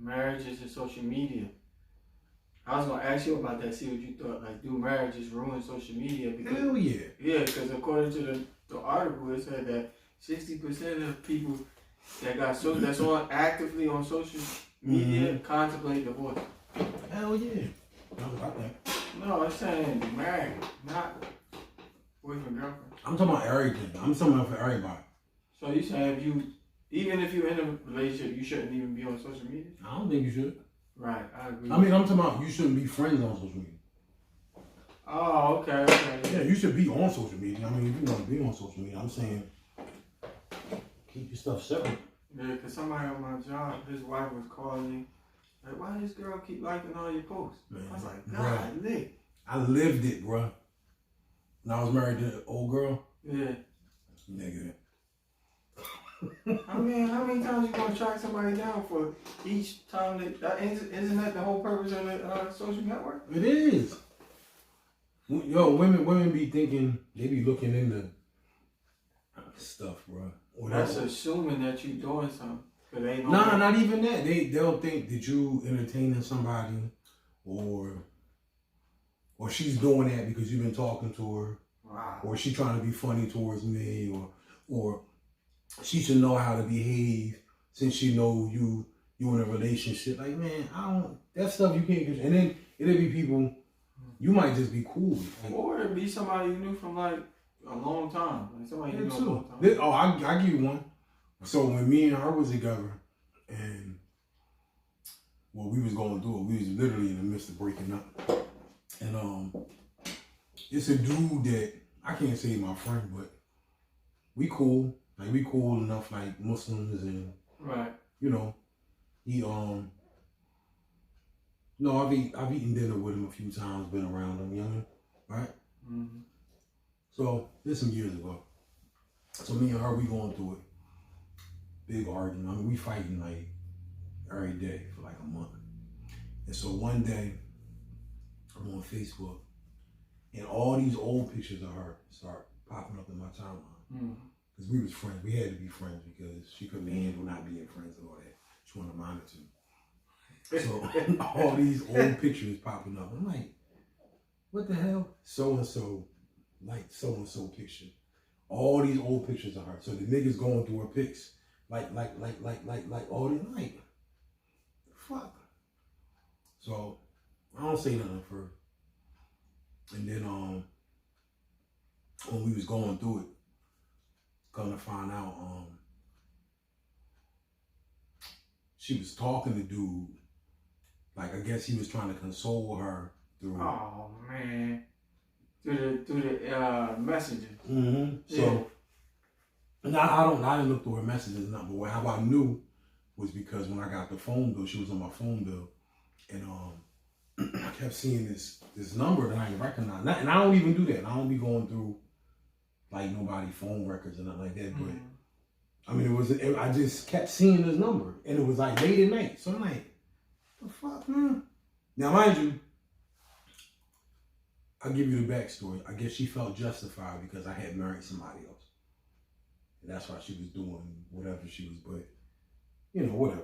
marriages and social media. I was gonna ask you about that. See what you thought. Like, do marriages ruin social media? Because, hell yeah. Yeah, because according to the article, it said that 60% of people that's on actively on social media contemplate divorce. Hell yeah. I was about that. No, it's saying married, not boyfriend girlfriend. I'm talking about everything. I'm talking about for everybody. So you saying even if you're in a relationship, you shouldn't even be on social media? I don't think you should. Right, I agree. I mean, I'm talking about you shouldn't be friends on social media. Oh, okay. Yeah, you should be on social media. I mean, if you want to be on social media, I'm saying keep your stuff separate. Yeah, because somebody on my job, his wife was calling me, like, why this girl keep liking all your posts? Man, I was like, God, Nick. I lived it, bro. When I was married to an old girl. Yeah. Nigga. I mean, how many times you gonna track somebody down for each time isn't that the whole purpose of the social network? It is. Yo, women be thinking, they be looking into stuff, bro. That's assuming that you doing something. Nah, not even that. They'll think that you entertaining somebody, or she's doing that because you've been talking to her, wow. Or she trying to be funny towards me, or she should know how to behave since she know you in a relationship. Like, man, that stuff you can't control. And then it'll be people you might just be cool with. Like, or it'll be somebody you knew from like a long time. Like somebody you know a long time. I'll give you one. So when me and her was together, and we was going through it, we was literally in the midst of breaking up. And it's a dude that I can't say my friend, but we cool. Like, we cool enough, like Muslims, and right. You know, he no, I've eaten dinner with him a few times, been around him, you know, right? Mm-hmm. So this some years ago. So me and her, we going through it. Big argument. I mean, we fighting like every day for like a month. And so one day, I'm on Facebook, and all these old pictures of her start popping up in my timeline. Because we was friends. We had to be friends because she couldn't handle not being friends and all that. She wanted to monitor me. So all these old pictures popping up. I'm like, what the hell? So-and-so, like so-and-so picture. All these old pictures of her. So the niggas going through her pics. Like all this night. Fuck. So I don't say nothing first. And then when we was going through it, come to find out, she was talking to dude. Like, I guess he was trying to console her through. Oh man, through the messaging. Mm-hmm. So, and I didn't look through her messages, nothing. But how I knew was because when I got the phone bill, she was on my phone bill, and I kept seeing this number that I didn't recognize. And I don't even do that. I don't be going through like nobody phone records or nothing like that. But I mean, I just kept seeing this number, and it was like late at night. So I'm like, the fuck, man? Now, mind you, I'll give you the backstory. I guess she felt justified because I had married somebody else. And that's why she was doing whatever she was, but, you know, whatever.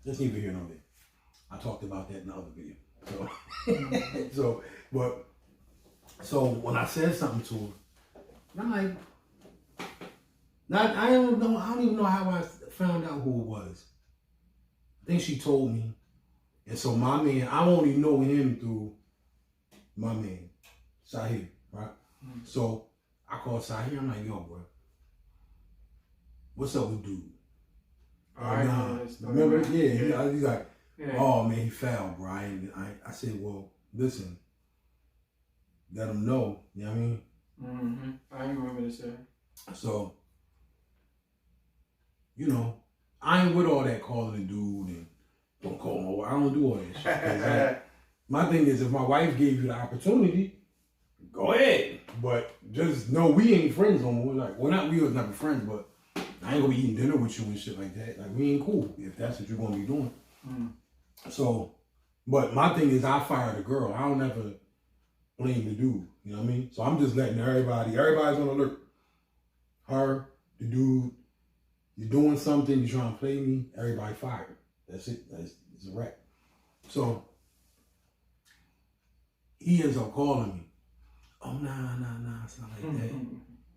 That's neither here nor there. I talked about that in the other video. So when I said something to her, I'm like, I don't even know how I found out who it was. I think she told me. And so my man, I only know him through my man, Sahir, right? Mm-hmm. So I called Sahir, I'm like, yo, bro, what's up with dude? Remember? Yeah. He's like, oh man, he fell, bro. I said, well, listen, let him know, you know what I mean? Mm-hmm. I remember this. So, you know, I ain't with all that calling a dude and don't call my wife. I don't do all that shit. My thing is, if my wife gave you the opportunity, go ahead. But just know we ain't friends no more. Like, we was never friends, but I ain't gonna be eating dinner with you and shit like that. Like, we ain't cool if that's what you're gonna be doing. So, but my thing is, I fired the girl. I don't ever blame the dude. You know what I mean? So I'm just letting everybody's on alert. Her, the dude, you're doing something, you're trying to play me, everybody fired. That's it. It's a wrap. So he ends up calling me. Oh, nah, it's not like that.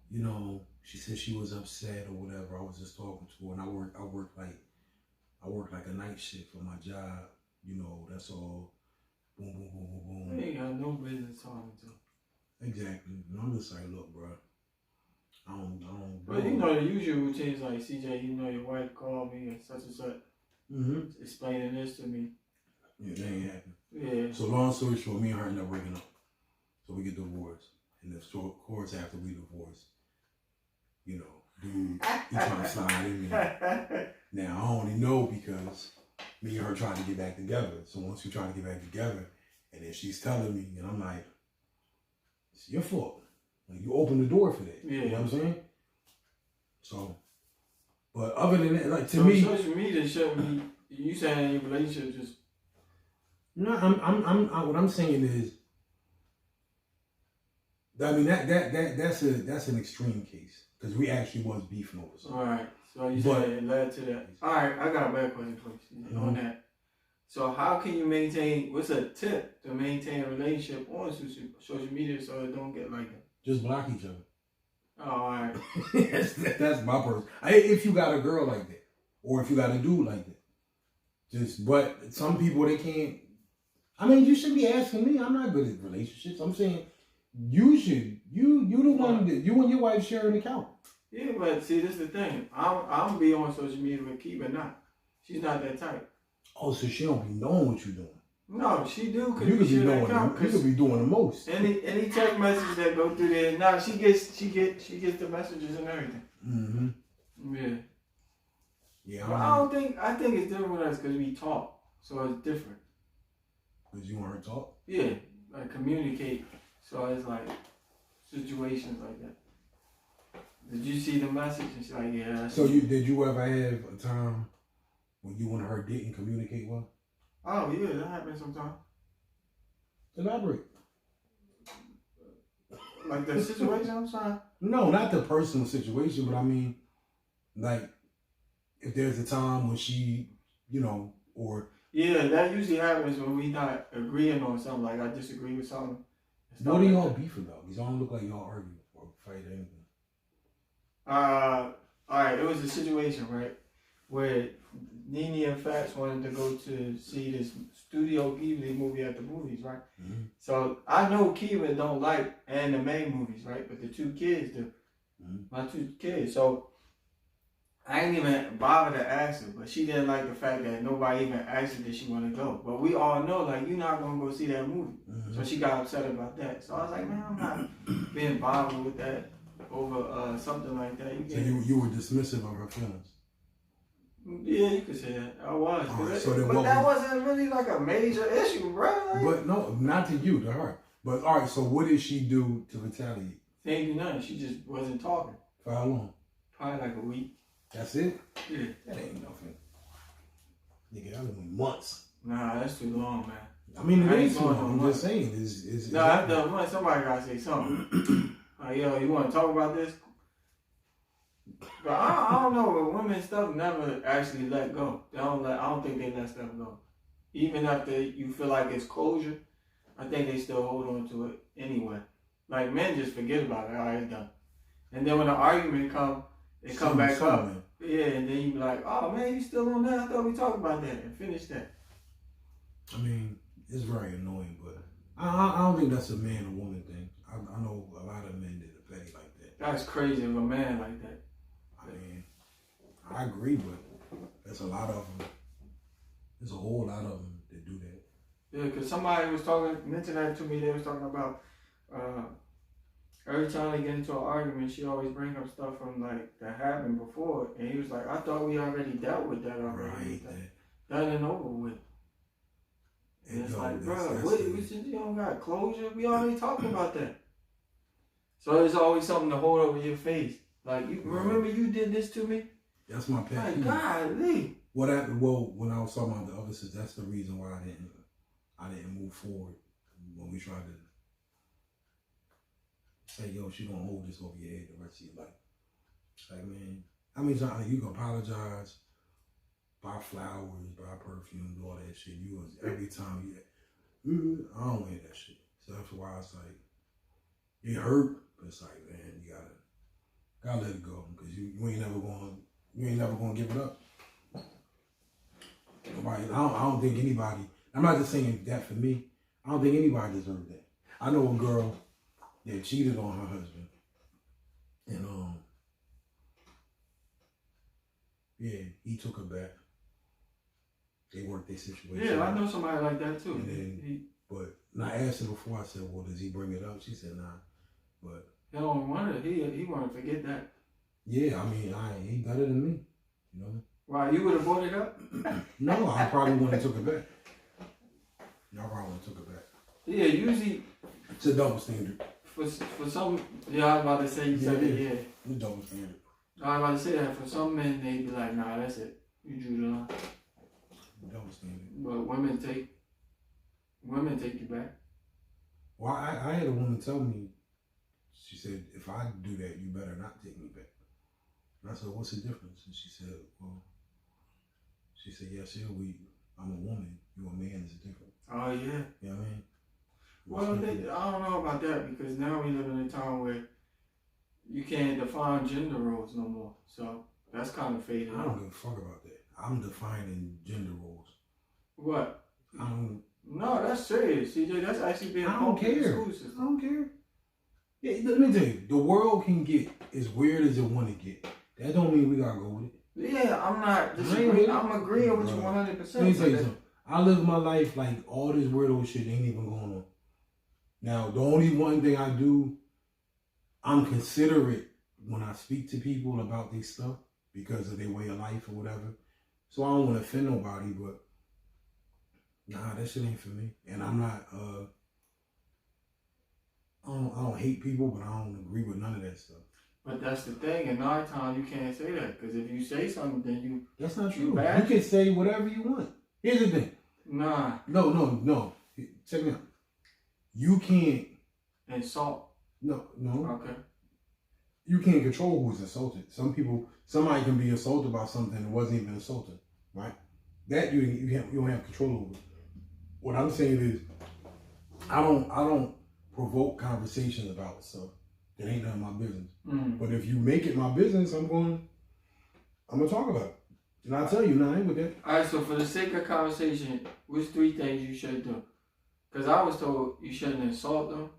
You know, she said she was upset or whatever. I was just talking to her, and I work like a night shift for my job. You know, that's all. Boom, boom, boom, boom, boom. You ain't got no business talking to. Exactly. And I'm just like, look, bro. I don't. But you know the usual routines like CJ. You know your wife called me and such, explaining this to me. Yeah, that ain't happening. Yeah. So long story short, me and her end up breaking up. So we get divorced. And of course, after we divorced, you know, dude, he trying to slide in there. Now, I only know because me and her trying to get back together. So once we trying to get back together, and then she's telling me, and I'm like, it's your fault. Like, you opened the door for that. Yeah. You know what I'm saying? So, but other than that, like, to so me. social media shouldn't be, you saying your relationship just. No, what I'm saying is, I mean, that's an extreme case because we actually was beefing over something. All right. So you said it led to that. All right, I got a better question for you on that. So how can you maintain? What's a tip to maintain a relationship on social media so it don't get like that? Just block each other. Oh, all right. That's my person. If you got a girl like that, or if you got a dude like that, but some people they can't. I mean, you should be asking me. I'm not good at relationships. I'm saying you should. You the one that you and your wife share an account. Yeah, but see, this is the thing. I'm be on social media with Kiva not. She's not that type. Oh, so she don't be knowing what you're doing. No, she do. You could be knowing. You could be doing the most. Any text messages that go through there, nah, she gets the messages and everything. Mm-hmm. Yeah. Yeah. But I think it's different with us because we talk, so it's different. Because you want her to talk? Yeah, like communicate. So it's like situations like that. Did you see the message? And she's like, yeah. So did you ever have a time when you and her didn't communicate well? Oh yeah, that happens sometimes. Elaborate. Like the situation I'm trying. No, not the personal situation, but I mean, like, if there's a time when she, you know, or. Yeah, that usually happens when we not agreeing on something. Like I disagree with something. What do y'all beef about? These don't look like y'all argue or fight or anything. All right, it was a situation, right, where Nene and Fats wanted to go to see this Studio Ghibli movie at the movies, right? Mm-hmm. So I know Kiva don't like anime movies, right? But the two kids do. Mm-hmm. My two kids. So I ain't even bother to ask her, but she didn't like the fact that nobody even asked her that she want to go. But we all know, like, you're not going to go see that movie. Mm-hmm. So she got upset about that. So I was like, man, I'm not being bothered with that over something like that. So you were dismissive of her feelings? Yeah, you could say that. I was. Right, but that wasn't really like a major issue, bro. Like, but no, not to you, to her. But all right, so what did she do to retaliate? She ain't do nothing. She just wasn't talking. For how long? Probably like a week. That's it? Yeah. That ain't nothing. Nigga, that been months. Nah, that's too long, man. I mean, it ain't too long. I'm just saying. No, after a month, somebody gotta say something. Like, yo, you want to talk about this? But I don't know, but women stuff never actually let go. I don't think they let stuff go. Even after you feel like it's closure, I think they still hold on to it anyway. Like, men just forget about it. All right, it's done. And then when the argument come, they come back up. Man. Yeah, and then you be like, oh man, you still on that? I thought we talked about that and finish that. I mean, it's very annoying, but I don't think that's a man or woman thing. I know a lot of men that are petty like that. That's crazy of a man like that. I mean, I agree, but there's a lot of them. There's a whole lot of them that do that. Yeah, because somebody was mentioned that to me. They was talking about every time they get into an argument, she always bring up stuff from like that happened before, and he was like, "I thought we already dealt with that already. Right. That ain't over with." And it's like, bro, you don't got closure. We already talked about that. So there's always something to hold over your face. Like, you remember you did this to me? That's my pet peeve. Golly. What happened? Well, when I was talking about the other sisters, that's the reason why I didn't move forward when we tried to say, yo, she gonna hold this over your head the rest of your life. It's like, man, I mean, you can apologize buy flowers, buy perfume, do all that shit. You was every time you, I don't wear that shit. So that's why it's like, it hurt, but it's like, man, you gotta let it go, because you ain't never gonna give it up. Nobody, I don't think anybody, I'm not just saying that for me, I don't think anybody deserved that. I know a girl that cheated on her husband, and yeah, he took her back. They worked their situation. Yeah, I know somebody like that too. And then, and I asked her before, I said, well, does he bring it up? She said, nah. But he don't want it. He want to forget that. Yeah, I mean, he better than me, you know. Why, you would have brought it up? No, I probably wouldn't have took it back. I probably wouldn't have took it back. Yeah, usually it's a double standard. For some, yeah, I was about to say, you said it, yeah. It's a double standard. I was about to say that for some men, they be like, nah, that's it. You drew the line. Double standard. But women take you back. Well, I had a woman tell me, she said, if I do that, you better not take me back. And I said, what's the difference? And she said, yes, I'm a woman, you're a man, it's different. Oh, yeah. You know what I mean? Well, I don't know about that, because now we live in a time where you can't define gender roles no more. So that's kind of faded. I don't give a fuck about that. I'm defining gender roles. What? I don't. No, that's serious, CJ. That's actually being. I don't care. I don't care. Yeah, let me tell you, the world can get as weird as it want to get. That don't mean we gotta go with it. Yeah, I'm not disagreeing. I'm agreeing with you 100%. Let me tell you something. I live my life like all this weirdo shit ain't even going on. Now, the only one thing I do, I'm considerate when I speak to people about this stuff because of their way of life or whatever. So I don't want to offend nobody, but nah, that shit ain't for me. And I'm not, I don't hate people, but I don't agree with none of that stuff. But that's the thing. In our time, you can't say that, because if you say something, then you. That's not true. You can say whatever you want. Here's the thing. Nah. No. Check me out. You can't insult. No. Okay. You can't control who's insulted. Somebody can be insulted by something that wasn't even insulting, right? That you don't have control over. What I'm saying is, I don't provoke conversations about stuff that ain't none of my business. But if you make it my business, I'm gonna talk about it. And I'll tell you, I ain't with that. All right, so for the sake of conversation, which 3 things you should do? Because I was told you shouldn't insult them.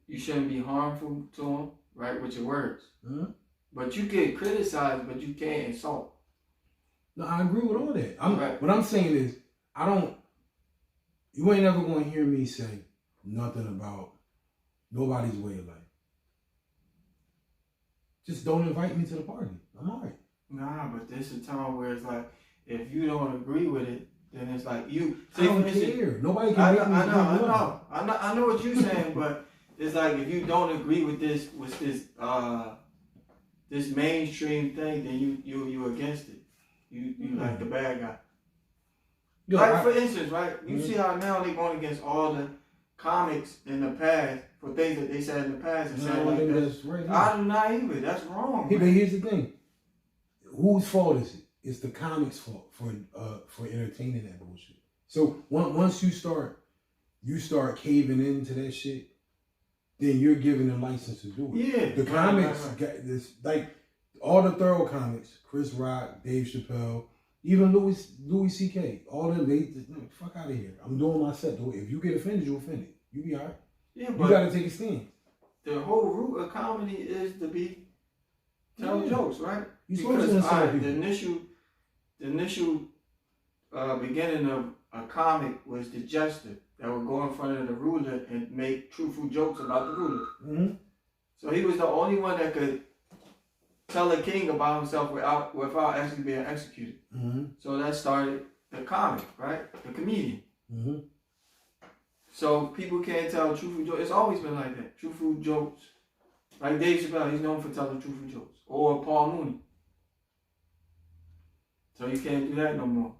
You shouldn't be harmful to them, right, with your words. Mm-hmm. But you get criticized, but you can't insult. No, I agree with all that. Right. What I'm saying is, you ain't never going to hear me say nothing about nobody's way of life. Just don't invite me to the party. I'm all right. Nah, but this is a time where it's like, if you don't agree with it, then it's like you. I don't care. Nobody can make me. I know what you're saying, but it's like if you don't agree with this mainstream thing, then you against it. You like the bad guy. Yo, like for instance, right? You see how now they're going against all the comics in the past for things that they said in the past and said like that. Right. I do not either. That's wrong. Hey, but here's the thing. Whose fault is it? It's the comics' fault for entertaining that bullshit. So once you start caving into that shit, then you're giving them license to do it. Yeah. The comics got this, like all the thorough comics, Chris Rock, Dave Chappelle, even Louis C.K. All of them, they fuck out of here. I'm doing my set. If you get offended, you're offended. You be alright. Yeah, but you gotta take a stand. The whole root of comedy is to be telling jokes, right? Because the initial beginning of a comic was the jester that would go in front of the ruler and make truthful jokes about the ruler. Mm-hmm. So he was the only one that could tell a king about himself without actually being executed. Mm-hmm. So that started the comic, right? The comedian. Mm-hmm. So people can't tell truthful jokes. It's always been like that. Truthful jokes. Like Dave Chappelle, he's known for telling truthful jokes. Or Paul Mooney. So you can't do that no more.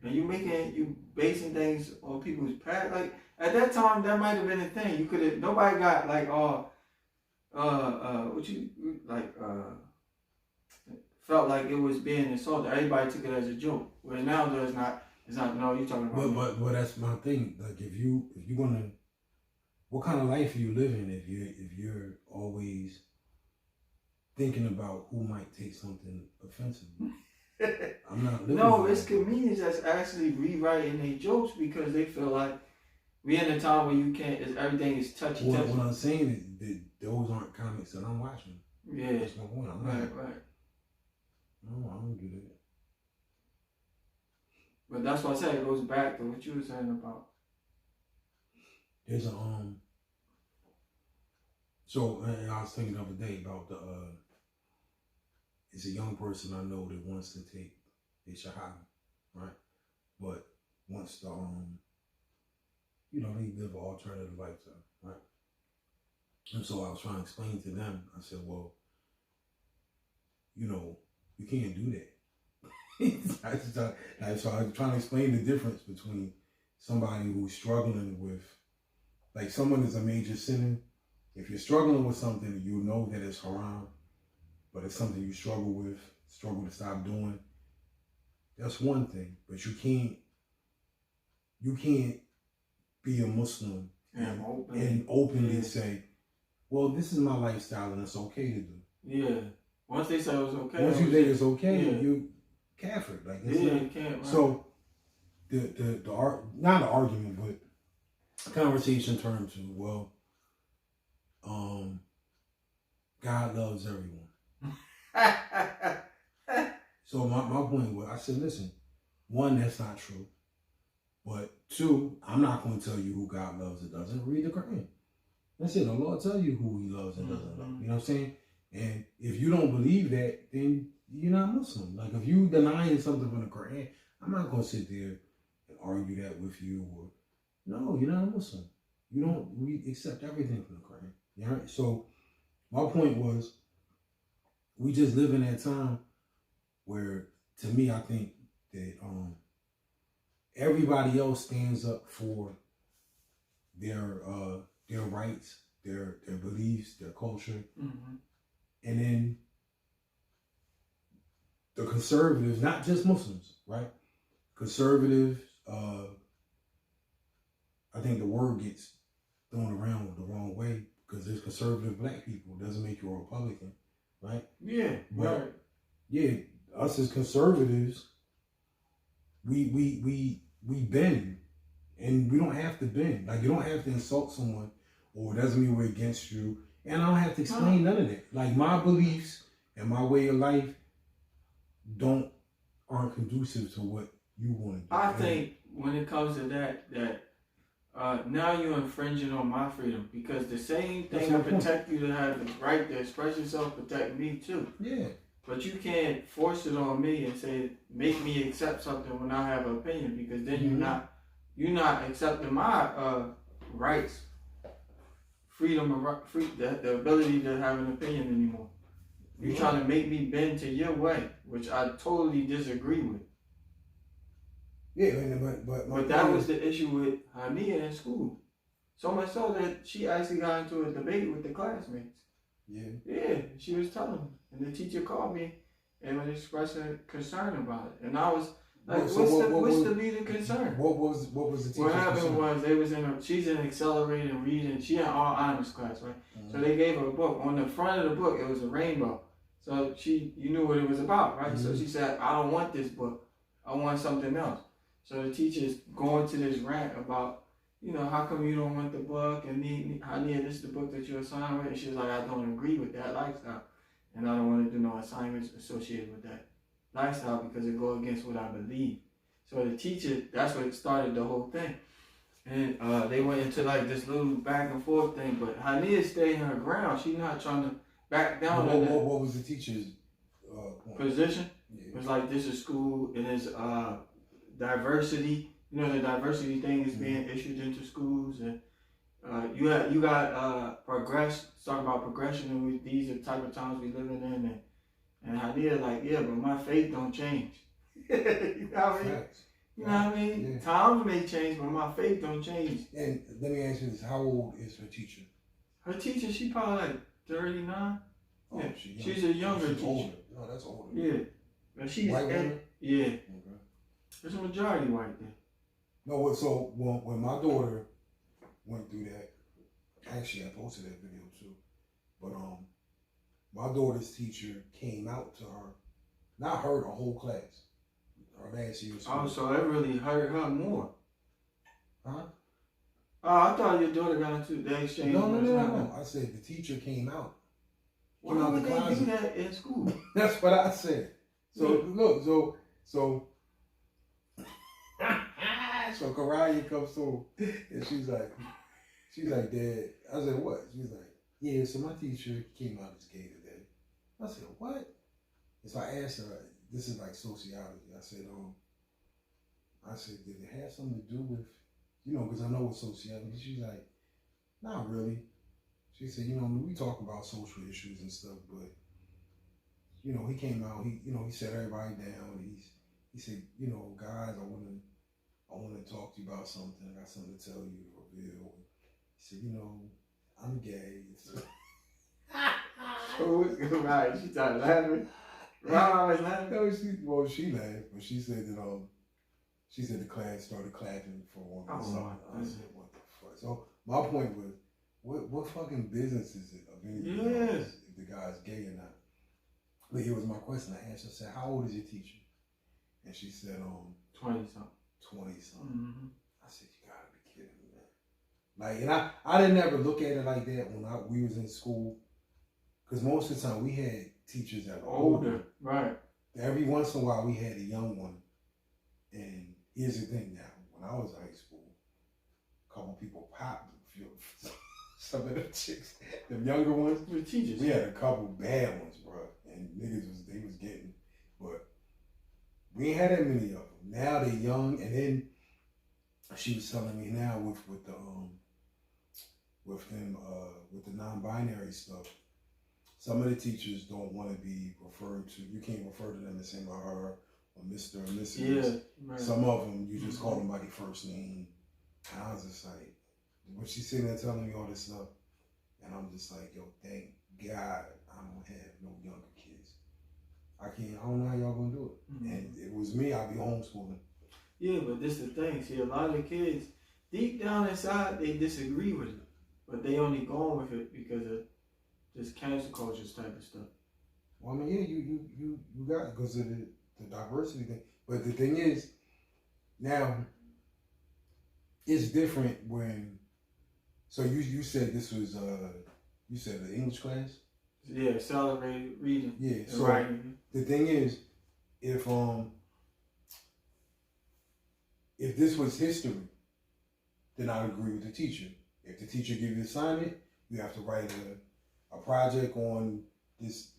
And you basing things on people's past. Like at that time, that might have been a thing. You could have, nobody got like felt like it was being insulted. Everybody took it as a joke. Where now it's not. It's not. No, you're talking about. But that's my thing. Like if you're gonna, what kind of life are you living if you're always thinking about who might take something offensive? I'm not living. No, it's comedians that's actually rewriting their jokes because they feel like we in a time where you can't. Everything is touchy. What I'm saying is that those aren't comics that I'm watching. Yeah, that's my point. I'm right. No, I don't do that. But that's why I said it goes back to what you were saying about. There's a So and I was thinking the other day about it's a young person I know that wants to take a shahada, right? But wants to they live an alternative lifestyle, right? And so I was trying to explain to them. I said, well, you can't do that. So I was trying to explain the difference between somebody who's struggling with, like someone is a major sinner. If you're struggling with something, you know that it's haram, but it's something you struggle to stop doing. That's one thing, but you can't be a Muslim and openly say, well, this is my lifestyle and it's okay to do. Yeah. Once they say it was okay. Once you say it's okay, you Kafir. Like it's not, you can't. Right. So the not an argument, but conversation turned to, well, God loves everyone. So my point was, I said, listen, one, that's not true. But two, I'm not going to tell you who God loves and doesn't. Read the Quran. That's it. The Lord tell you who he loves and doesn't love. You know what I'm saying? And if you don't believe that, then you're not Muslim. Like if you denying something from the Quran, I'm not going to sit there and argue that with you. Or no, you're not a Muslim. We accept everything from the Quran. You know? So my point was, we just live in that time where, to me, I think that everybody else stands up for their rights, their beliefs, their culture, and then the conservatives, not just Muslims, right? Conservatives, I think the word gets thrown around the wrong way because there's conservative black people. It doesn't make you a Republican, right? Yeah, but, right. Yeah, us as conservatives, we bend, and we don't have to bend. Like, you don't have to insult someone, or it doesn't mean we're against you. And I don't have to explain none of that. Like, my beliefs and my way of life aren't conducive to what you want to do. I think when it comes to that now you're infringing on my freedom, because the same thing that protect you to have the right to express yourself protect me too. Yeah. But you can't force it on me and say, make me accept something when I have an opinion, because then you're not accepting my rights, freedom, the ability to have an opinion anymore. You're trying to make me bend to your way, which I totally disagree with. Yeah, but that was the issue with Hania in school. So much so that she actually got into a debate with the classmates. Yeah. Yeah, she was telling me. And the teacher called me and was expressing concern about it. And I was like, what's the be the concern? What was the teacher's What happened concern? was they was she's in accelerated reading. She had all honors class, right? So they gave her a book. On the front of the book, it was a rainbow. So you knew what it was about, right? So she said, I don't want this book. I want something else. So the teacher's going to this rant about, how come you don't want the book, and Hania, this is the book that you're assigned with? And she's like, I don't agree with that lifestyle. And I don't want to do no assignments associated with that lifestyle because it goes against what I believe. So the teacher, that's what started the whole thing. And they went into like this little back and forth thing, but Hania stayed in her ground. She's not trying to back down. What was the teacher's position? Yeah. It was like, this is school, it is diversity. The diversity thing is being issued into schools, and you got talk about progression, and these are the type of times we living in, and Hania like, yeah, but my faith don't change. You know what I mean? You know what I mean? Yeah. Times may change, but my faith don't change. And let me ask you this: how old is her teacher? Her teacher, she probably like 39. Oh, Yeah. she's She's a younger she's teacher. older. No, that's older. Yeah. But she's white woman? Yeah. Okay. There's a majority white there. No, so when my daughter went through that, actually I posted that video too. But my daughter's teacher came out to her, not her, the whole class. Her last year. Oh, so that really hurt her more. Huh? Oh, I thought your daughter got into the exchange. No. I said the teacher came out. Why would they do that in school? That's what I said. So look, so Karaya comes home and she's like, Dad. I said, what? She's like, yeah. So my teacher came out as gay today. I said, what? And so I asked her. This is like sociology. I said, did it have something to do with, because I know it's sociology. She's like, not really. She said, we talk about social issues and stuff, but, he came out, he sat everybody down. He said, guys, I want to talk to you about something. I got something to tell you, reveal. He said, I'm gay. Right, she started laughing. Right, laughing. No, she laughed, but she said that the class started clapping for one of the songs. I said, what the fuck? So my point was, what fucking business is it of anything else if the guy's gay or not? But here was my question. I asked her, I said, how old is your teacher? And she said, 20-something. 20-something. Mm-hmm. I said, you gotta be kidding me, man. Like, and I didn't ever look at it like that when we was in school. Because most of the time we had teachers that were older. Right. Every once in a while we had a young one. And here's the thing now. When I was in high school, a couple people popped some of the chicks, them younger ones. The teachers. We had a couple bad ones, bro. And niggas was getting, but we ain't had that many of them. Now they're young, and then she was telling me now with the non-binary stuff, some of the teachers don't want to be referred to. You can't refer to them as him or her or Mr. or Mrs. Yeah, right. Some of them you just call them by their first name. And I was just like, when she's sitting there telling me all this stuff, and I'm just like, yo, thank God I don't have no younger kids. I don't know how y'all gonna do it. Mm-hmm. And it was me, I'd be homeschooling. Yeah, but this is the thing. See, a lot of the kids, deep down inside, they disagree with it. But they only going with it because of this cancel culture type of stuff. Well, I mean, yeah, you got it because of the diversity thing. But the thing is, now, it's different when, so you said this was, you said the English class? Yeah, accelerated reading. Yeah, so writing. The thing is, if this was history, then I would agree with the teacher. If the teacher gives you an assignment, you have to write a project on this.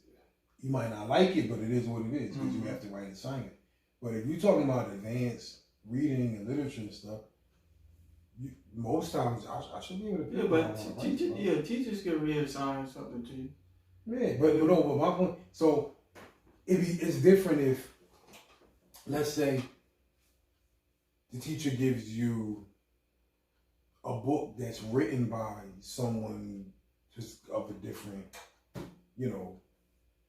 You might not like it, but it is what it is because you have to write an assignment. But if you're talking about advanced reading and literature and stuff, most times I should be able to. Yeah, but teachers can reassign something to you. Yeah, but my point. So it's different if, let's say, the teacher gives you a book that's written by someone just of a different,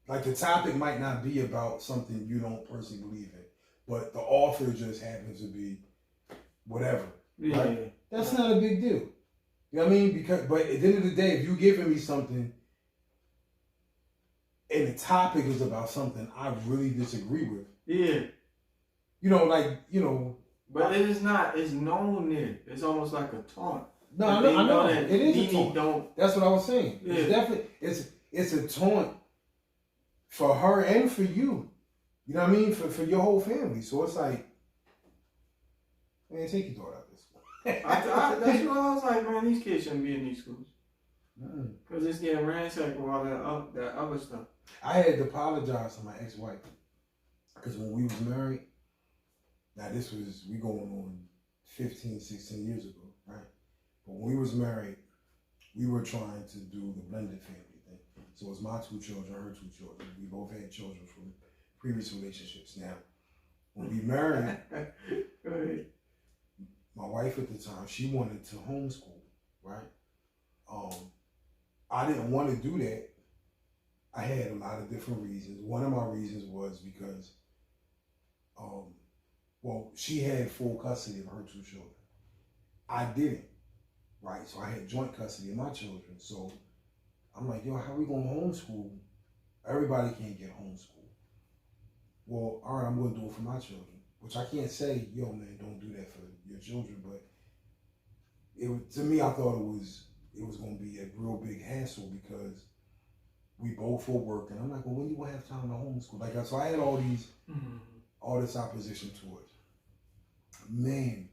like the topic might not be about something you don't personally believe in, but the author just happens to be whatever. Yeah. Right? That's not a big deal. You know what I mean? But at the end of the day, if you're giving me something and the topic is about something I really disagree with. Yeah. But it is not. It's known there. It's almost like a taunt. No, I know. It is a taunt. That's what I was saying. Yeah. It's definitely it's a taunt for her and for you. You know what I mean? For your whole family. So it's like, man, take your daughter out this school. That's what I was like, man. These kids shouldn't be in these schools. Because it's getting ransacked with all that other stuff. I had to apologize to my ex-wife. Because when we was married, now we going on 15, 16 years ago, right? But when we was married, we were trying to do the blended family thing. So it was my 2 children, her 2 children. We both had children from previous relationships. Now, when we married, go ahead. My wife at the time, she wanted to homeschool, right? I didn't want to do that I had a lot of different reasons. One of my reasons was because, well, she had full custody of her 2 children. I didn't, right? So I had joint custody of my children. So I'm like, yo, how we going to homeschool? Everybody can't get homeschooled. Well, all right, I'm going to do it for my children, which I can't say, yo, man, don't do that for your children. But to me, I thought it was going to be a real big hassle because we both were working. I'm like, well, when you going to have time to homeschool? Like, so I had all this opposition to it. Man,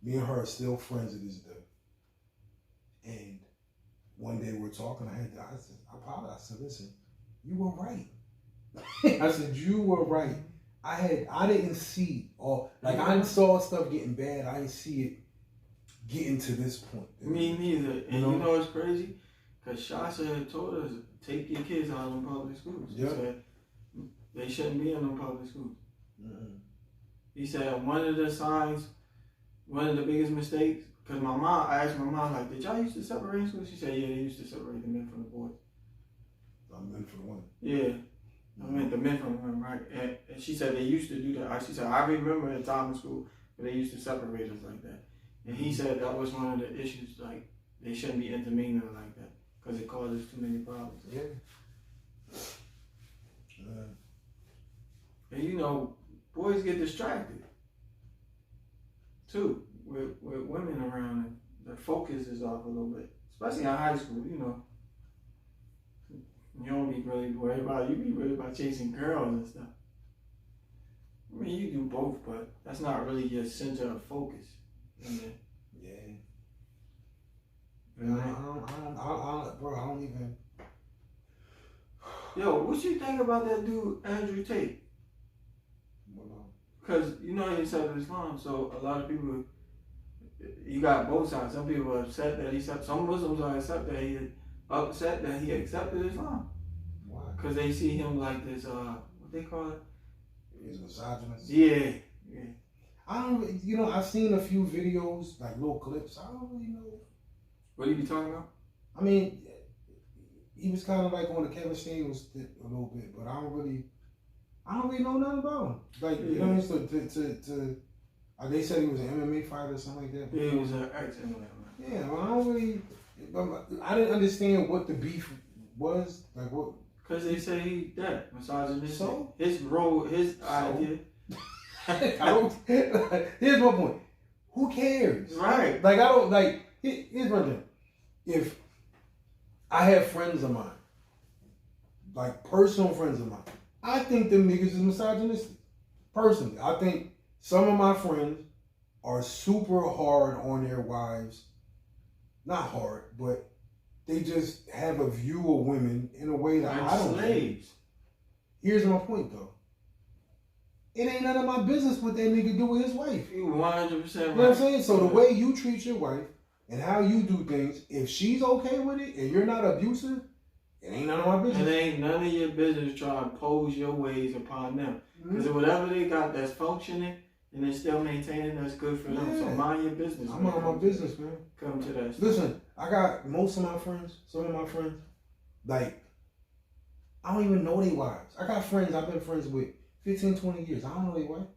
me and her are still friends to this day. And one day we're talking, I apologized. I said, listen, you were right. I said, you were right. I didn't see I saw stuff getting bad. I didn't see it getting to this point. Me neither. And you know what's crazy? Because Shasha had told us, take your kids out of public schools. He said they shouldn't be in them public schools. Mm-hmm. He said one of the signs, one of the biggest mistakes, because I asked my mom, like, did y'all used to separate in school? She said, yeah, they used to separate the men from the boys. Men from the women. Yeah. I meant the men from the women, right? And she said they used to do that. She said, I remember a time in school where they used to separate us like that. And he said that was one of the issues, like, they shouldn't be intermingling like that because it causes too many problems. Yeah. And you know, boys get distracted too with women around and their focus is off a little bit, especially in high school. You know, you don't be really worried about, you be worried about chasing girls and stuff. I mean, you do both, but that's not really your center of focus. Yeah. I don't even. Yo, what you think about that dude, Andrew Tate? Because, you know, he accepted Islam, so a lot of people, you got both sides. Some people are upset that some Muslims are upset that he accepted Islam. Why? Because they see him like this, what they call it? He's a misogynist. Yeah. I don't, I've seen a few videos, like little clips. I don't really know. What are you talking about? I mean, he was kind of like on the Kevin Samuels a little bit, but I don't really know nothing about him. Like, you know what I mean? They said he was an MMA fighter or something like that. Yeah, he was an ex-MMA. Yeah, well, I didn't understand what the beef was. Like, what? Because they say he that misogynistic. So? His role, idea. Here's my point. Who cares? Right. Like, I don't, like, here's my thing. If I have friends of mine, like personal friends of mine, I think them niggas is misogynistic. Personally, I think some of my friends are super hard on their wives. Not hard, but they just have a view of women in a way that I don't slaves. Think. Here's my point, though. It ain't none of my business what that nigga do with his wife. You 100% right. You know what I'm saying? So the way you treat your wife and how you do things, if she's okay with it and you're not abusive, it ain't none of my business. And it ain't none of your business to try to impose your ways upon them. Because whatever they got that's functioning and they're still maintaining, that's good for them. So mind your business. I'm on my business, man. Come to that. Listen, I got some of my friends, like, I don't even know their wives. I got friends I've been friends with 15, 20 years. I don't know their wife.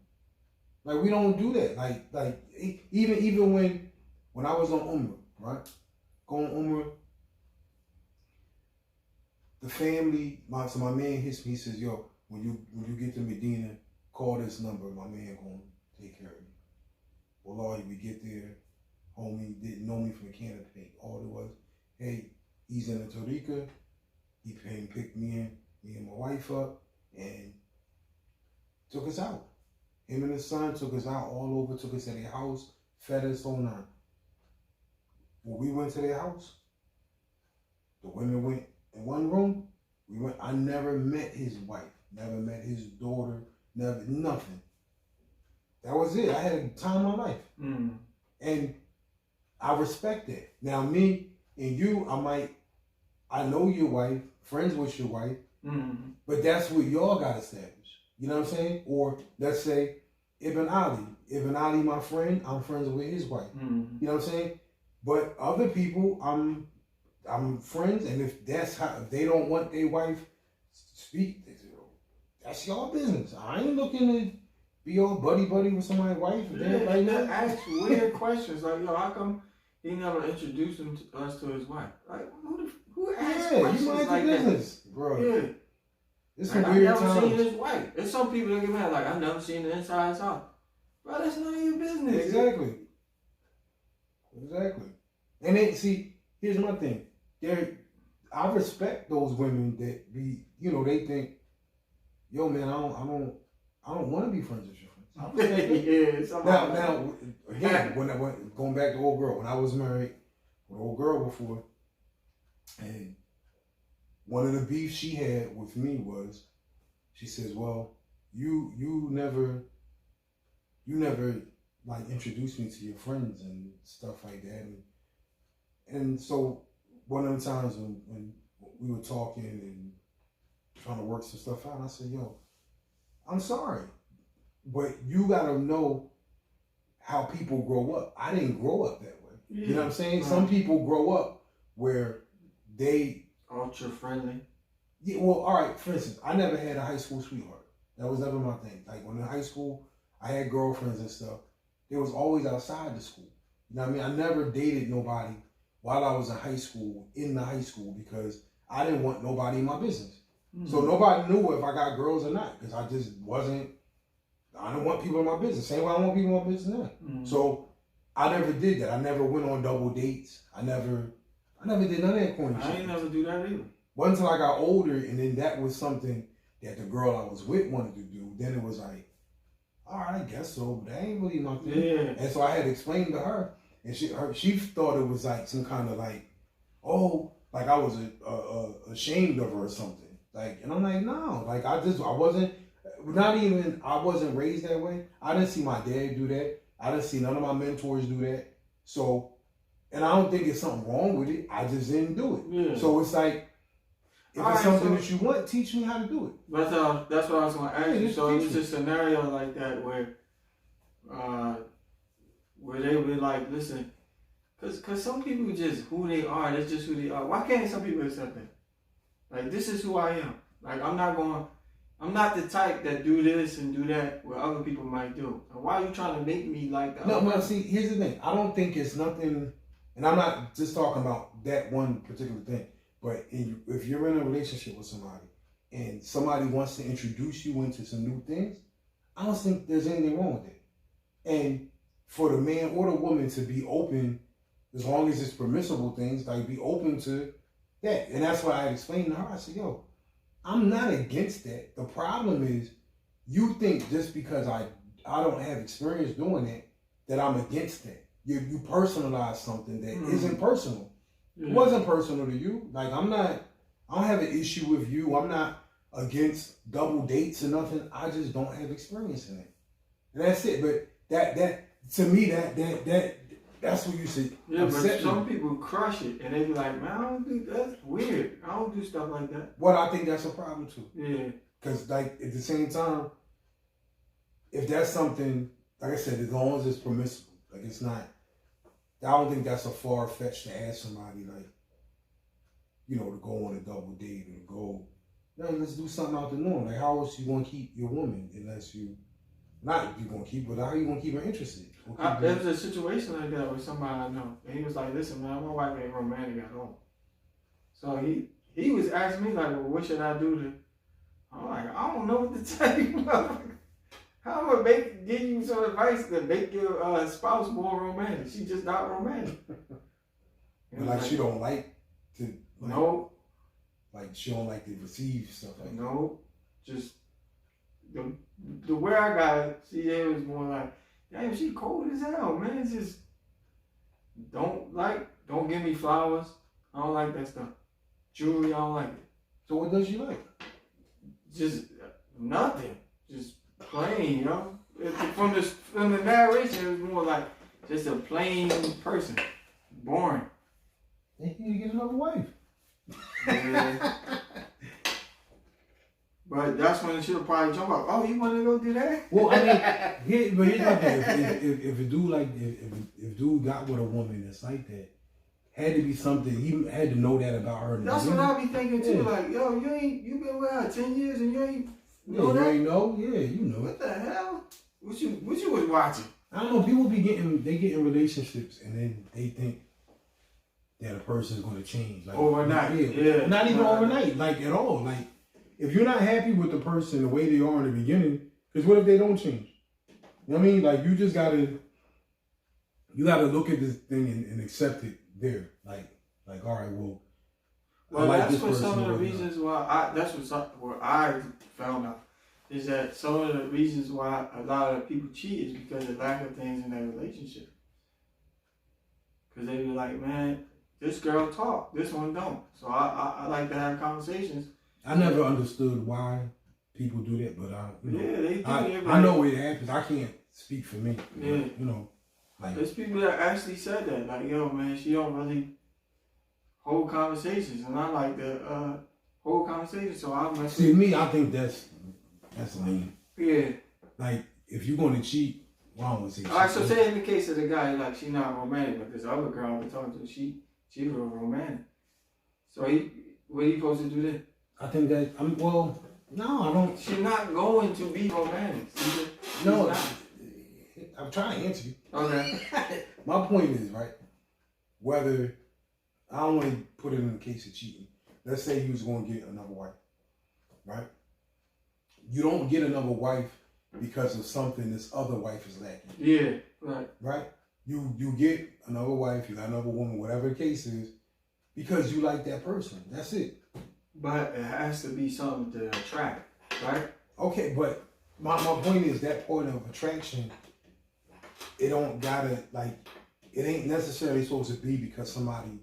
Like, we don't do that. Like even when I was on Umrah, right? Going Umrah, the family, my man, he says, yo, when you get to Medina, call this number. My man gonna take care of you. Wallahi, we get there. Homie didn't know me from a can of paint. All it was, hey, he's in a Tariqa. He picked me and my wife up and took us out. Him and his son took us out all over, took us to their house, fed us all night. When we went to their house, the women went in one room. I never met his wife, never met his daughter, nothing. That was it. I had a time of my life. Mm. And I respect that. Now, me and you, I know your wife, friends with your wife, but that's what y'all got established. You know what I'm saying? Or let's say Ibn Ali. Ibn Ali, my friend, I'm friends with his wife. You know what I'm saying? But other people, I'm friends, and if they don't want their wife to speak, they say, oh, that's y'all business. I ain't looking to be all buddy with somebody's wife. Like that. Ask weird questions like, yo, how come he never introduced us to his wife? Like, who asks questions you mind like your business, that? bro. Yeah. It's like, some weird times. I never seen his wife. There's some people that get mad like, I never seen the inside of his house. Bro, that's none of your business. Exactly. And then see, here's my thing. I respect those women that be, they think, yo man, I don't want to be friends with your friends. Now, again, going back to old girl, when I was married with an old girl before, and one of the beefs she had with me was, she says, well, you never like introduced me to your friends and stuff like that. And so one of the times when we were talking and trying to work some stuff out, I said, yo, I'm sorry, but you gotta know how people grow up. I didn't grow up that way. Yeah. You know what I'm saying? Right. Some people grow up where they ultra friendly. Yeah, well, all right, for instance, I never had a high school sweetheart. That was never my thing. Like when in high school, I had girlfriends and stuff. They was always outside the school. You know what I mean? I never dated nobody while I was in the high school, because I didn't want nobody in my business. Mm-hmm. So nobody knew if I got girls or not, because I didn't want people in my business. Same way I don't want people in my business now. Mm-hmm. So I never did that. I never went on double dates. I never did none of that corny shit. I ain't never do that either. Wasn't until I got older, and then that was something that the girl I was with wanted to do. Then it was like, all right, I guess so, but that ain't really my thing. Yeah. And so I had explained to her, and she thought it was like some kind of like, oh, like I was ashamed of her or something. Like, and I'm like, no, like I wasn't raised that way. I didn't see my dad do that. I didn't see none of my mentors do that. So, and I don't think it's something wrong with it. I just didn't do it. Yeah. So it's like, if it's something that you want, teach me how to do it. That's what I was going to ask you. So it's a scenario like that where they would be like, listen, because some people just who they are. That's just who they are. Why can't some people accept that? Like, this is who I am. Like, I'm not the type that do this and do that what other people might do. And why are you trying to make me like that? No, but see, here's the thing. I don't think it's nothing, and I'm not just talking about that one particular thing. But if you're in a relationship with somebody and somebody wants to introduce you into some new things, I don't think there's anything wrong with it. And for the man or the woman to be open, as long as it's permissible things, like be open to that. And that's why I explained to her. I said, yo, I'm not against that. The problem is you think just because I don't have experience doing that I'm against that. You personalize something that isn't personal. It wasn't personal to you. Like, I don't have an issue with you. I'm not against double dates or nothing. I just don't have experience in it. And that's it. But that to me, that's what you said. Yeah, but some people crush it and they be like, man, I don't think that's weird. I don't do stuff like that. Well, I think that's a problem too. Yeah. Because, like, at the same time, if that's something, like I said, as long as it's permissible, like it's not, I don't think that's a far-fetched to ask somebody, like, to go on a double date or to go, let's do something out the norm. Like, how else you going to keep your woman unless not you're going to keep, but how are you going to keep her interested? There was a situation like that with somebody I know. And he was like, listen, man, my wife ain't romantic at all. So he was asking me, like, well, what should I do to, I'm like, I don't know what to tell you. How am I give you some advice to make your spouse more romantic? She just not romantic. But like she don't like to. Like, no. Like she don't like to receive stuff like that. No. Just the way I got it, it was more like, damn, she cold as hell, man. Just don't give me flowers. I don't like that stuff. Jewelry, I don't like it. So what does she like? Just nothing. Just plain, From the narration, it was more like just a plain person. Boring. Then you need to get another wife. Yeah. But that's when she'll probably jump up. Oh, you want to go do that? Well, I mean, here's my thing. If dude got with a woman that's like that, had to be something. He had to know that about her. That's what I be thinking too. Like, yo, you been with her 10 years and you ain't know that? You ain't know? Yeah, you know. What the hell? What you was watching? I don't know. People get in relationships and then they think that a person's going to change. Like, overnight. Yeah. Not even overnight. Like, at all. Like, if you're not happy with the person the way they are in the beginning, because what if they don't change? You know what I mean? Like, you just got to look at this thing and accept it there. Like, all right, well, well, like that's what some of the reasons why what I found out is that some of the reasons why a lot of people cheat is because of lack of things in their relationship. Because they be like, man, this girl talk, this one don't. So I like to have conversations. I never understood why people do that, but they do. I know it happens. I can't speak for me. Yeah, you know, like there's people that actually said that, like, yo, man, she don't really hold conversations, and I like to hold conversations. So I must see me. I think that's lame. Yeah. Like, if you're going to cheat, well, I don't want to say. All right, so say in the case of the guy, like, she not romantic, but this other girl I've been talking to, she real romantic. So what are you supposed to do then? I think that no, I don't. She's not going to be romantic. No, I'm trying to answer you. Okay. My point is, right, whether, I don't want to put it in the case of cheating. Let's say you was going to get another wife, right? You don't get another wife because of something this other wife is lacking. Yeah, right. Right? You get another wife, you got another woman, whatever the case is, because you like that person. That's it. But it has to be something to attract, right? Okay, but my point is that point of attraction, it don't gotta, like, it ain't necessarily supposed to be because somebody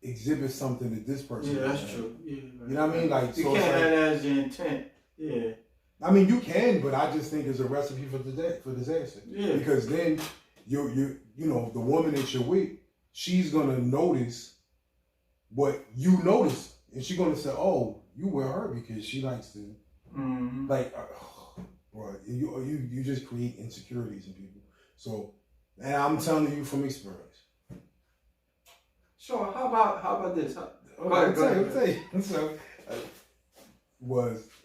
exhibits something that this person Yeah, that's has. true. Yeah, right. You know what I mean? Like, you can't have that as your intent. Yeah. I mean, you can, but I just think it's a recipe for disaster. Yeah. Because then you know, the woman that you're with, she's gonna notice what you notice. And she's gonna say, "Oh, you with her because she likes to," like, bro. You just create insecurities in people. So, and I'm telling you from experience. Sure. How about this? Go ahead. So,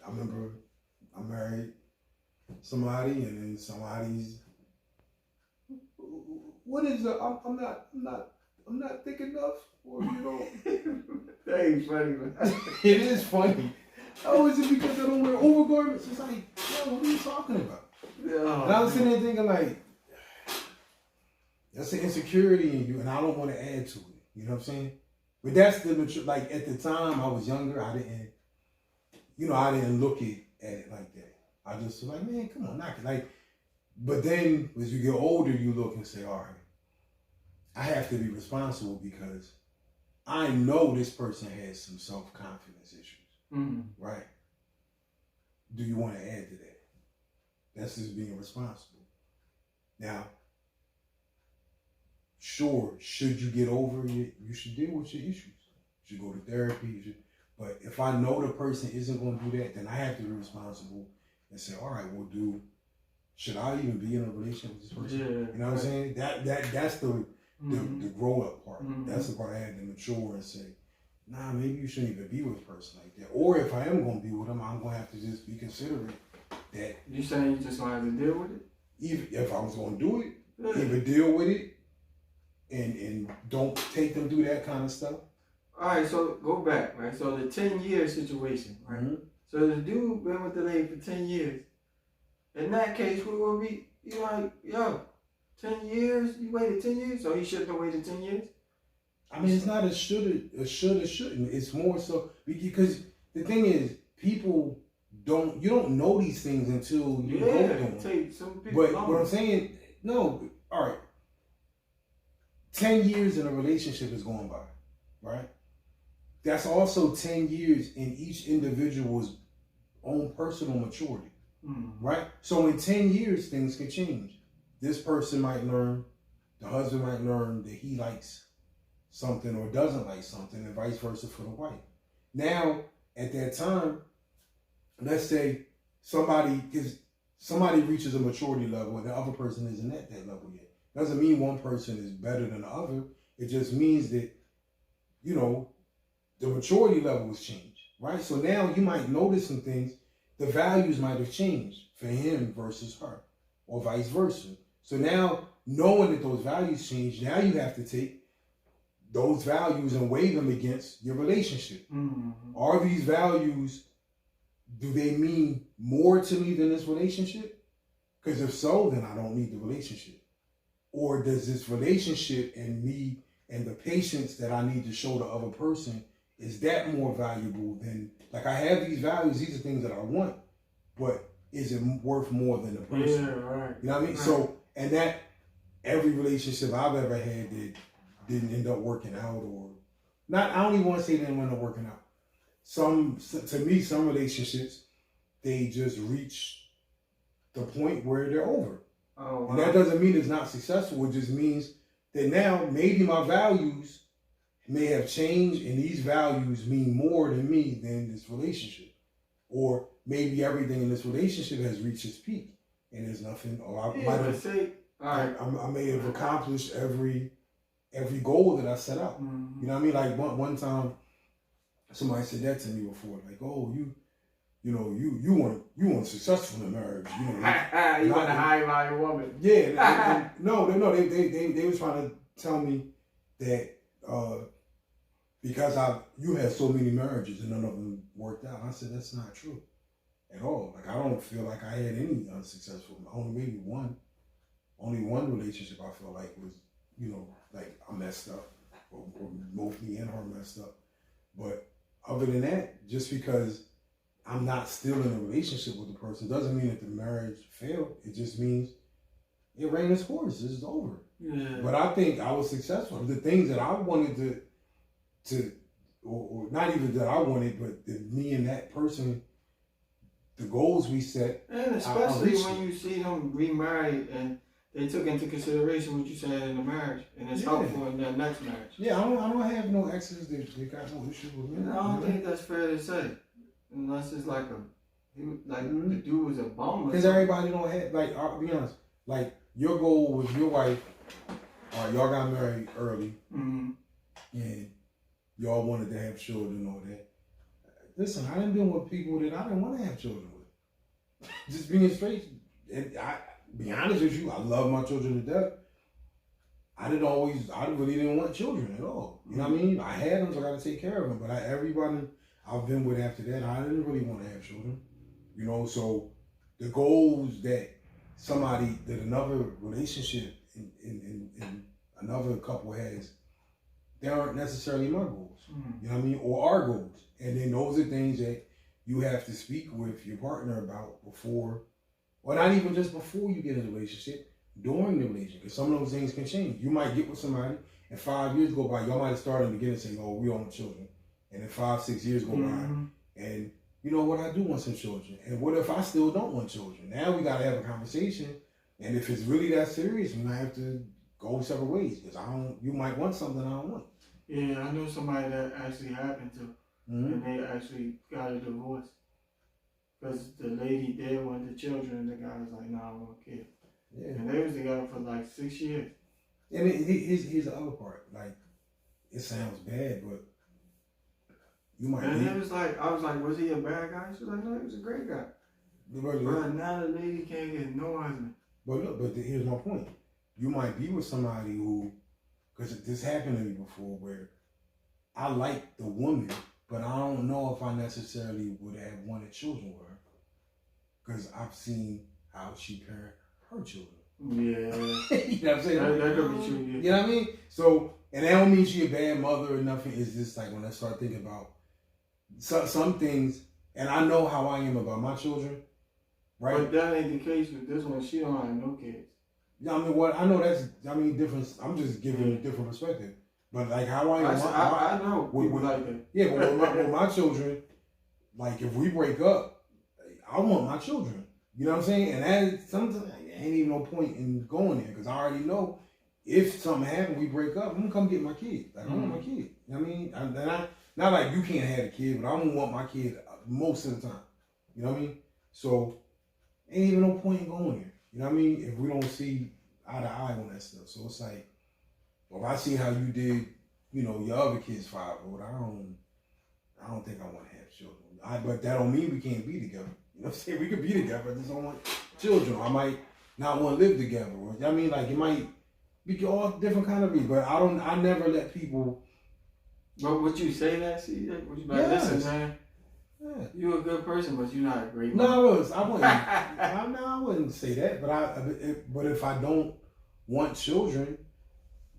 I remember I married somebody, and then somebody's. What is the? I'm not thick enough, or you know. That ain't funny, man. It is funny. Oh, is it because I don't wear overgarments? It's like, yo, what are you talking about? Oh, and I was sitting there thinking, like, that's an insecurity in you, and I don't want to add to it. You know what I'm saying? But that's like, at the time I was younger, I didn't look at it like that. I just was like, man, come on, knock it. Like, but then as you get older, you look and say, all right, I have to be responsible because I know this person has some self-confidence issues, right? Do you want to add to that? That's just being responsible. Now, sure, should you get over it, you should deal with your issues. You should go to therapy. But if I know the person isn't going to do that, then I have to be responsible and say, all right, well, should I even be in a relationship with this person? Yeah, you know what I'm saying? That's the grow up part. That's the part I had to mature and say, nah, maybe you shouldn't even be with a person like that. Or if I am going to be with them, I'm going to have to just be considerate that. You saying you just going to have to deal with it? Even if I was going to do it, either deal with it and don't take them through that kind of stuff. All right, so go back, right? So the 10-year situation, right? So the dude been with the lady for 10 years. In that case, we will be, you like, yo, 10 years? You waited 10 years? So he shouldn't have waited 10 years? I mean, it's not a shoulda, shouldn't. It's more so, because the thing is, people you don't know these things until you go through them. But what I'm saying, no, all right. 10 years in a relationship is going by, right? That's also 10 years in each individual's own personal maturity, right? So in 10 years, things can change. This person might learn, the husband might learn that he likes something or doesn't like something, and vice versa for the wife. Now, at that time, let's say somebody reaches a maturity level and the other person isn't at that level yet. Doesn't mean one person is better than the other. It just means that you know, the maturity level has changed, right? So now you might notice some things, the values might have changed for him versus her, or vice versa. So now, knowing that those values change, now you have to take those values and weigh them against your relationship. Mm-hmm. Are these values, do they mean more to me than this relationship? Because if so, then I don't need the relationship. Or does this relationship and me and the patience that I need to show the other person, is that more valuable than, like, I have these values, these are things that I want, but is it worth more than the person? Yeah, right. You know what I mean? Right. So, and that, every relationship I've ever had that didn't end up working out, or not, I don't even want to say they didn't end up working out. To me, some relationships, they just reach the point where they're over. Oh, wow. And that doesn't mean it's not successful. It just means that now maybe my values may have changed, and these values mean more to me than this relationship. Or maybe everything in this relationship has reached its peak, and there's nothing, or I may have accomplished every goal that I set out. Mm-hmm. You know what I mean? Like one time, somebody said that to me before, like, oh, you weren't successful in marriage. You know, you want a high value woman. Yeah, no, they was trying to tell me that because you had so many marriages and none of them worked out. I said that's not true at all. Like, I don't feel like I had any unsuccessful. Only one relationship I feel like was, like, I messed up, or both me and her messed up. But other than that, just because I'm not still in a relationship with the person doesn't mean that the marriage failed. It just means it ran its course. It's over. Yeah. But I think I was successful. The things that I wanted or not even that I wanted, but me and that person, the goals we set. And especially when you see them remarried and they took into consideration what you said in the marriage, and it's helpful in their next marriage. Yeah, I don't have no exes that got no issues with me. I don't think that's fair to say. Unless it's like the dude was a bum. Because everybody don't have, like, I'll be honest, like, your goal with your wife, y'all got married early, and y'all wanted to have children and all that. Listen, I done been with people that I didn't want to have children with. Just being straight, and I be honest with you, I love my children to death. I really didn't want children at all. You know what I mean? I had them, so I got to take care of them. But everybody I've been with after that, I didn't really want to have children. So the goals that another relationship in another couple has, they aren't necessarily my goals. You know what I mean? Or our goals. And then those are things that you have to speak with your partner about before, or not even just before you get in a relationship, during the relationship. Because some of those things can change. You might get with somebody, and 5 years go by, y'all might have started again and saying, oh, we don't want children. And then 5-6 years go by, and you know what, I do want some children. And what if I still don't want children? Now we got to have a conversation. And if it's really that serious, we might have to go separate ways. Because you might want something I don't want. Yeah, I know somebody that actually happened to. And they actually got a divorce. Because the lady there wanted the children, and the guy was like, no, I want a kid. Yeah. And they was together for like 6 years. And here's the other part. Like, it sounds bad, but you might. And it was like, I was like, was he a bad guy? She was like, no, he was a great guy. But now the lady can't get no husband. But look, here's my point. You might be with somebody who, because this happened to me before, where I like the woman, but I don't know if I necessarily would have wanted children with her, because I've seen how she parent her children. Yeah. You know what I'm saying? That could be true, yeah. You know what I mean? So, and that don't mean she a bad mother or nothing. It's just like when I start thinking about some things, and I know how I am about my children, right? But that ain't the case with this one. She don't have no kids. Yeah, I mean, I know different. I'm just giving a different perspective. But like how I am, I know people like that. Yeah, but with my children, like if we break up, I want my children. You know what I'm saying? And that sometimes ain't even no point in going there, because I already know if something happens, we break up, I'm gonna come get my kid. Like I want my kid. You know what I mean? Not like you can't have a kid, but I'm gonna want my kid most of the time. You know what I mean? So ain't even no point in going there. You know what I mean? If we don't see eye to eye on that stuff. So it's like, well, if I see how you did you know, your other kid's 5 old. I don't think I want to have children. But that don't mean we can't be together. You know what I'm saying? We could be together. I just don't want children. I might not want to live together. Or, I mean, like, it might be all different kind of reasons. But I never let people. But would you say that? See, would you be like, Yes. listen, man, Yeah. you're a good person, but you're not a great No, man. I wouldn't say that. But if I don't want children,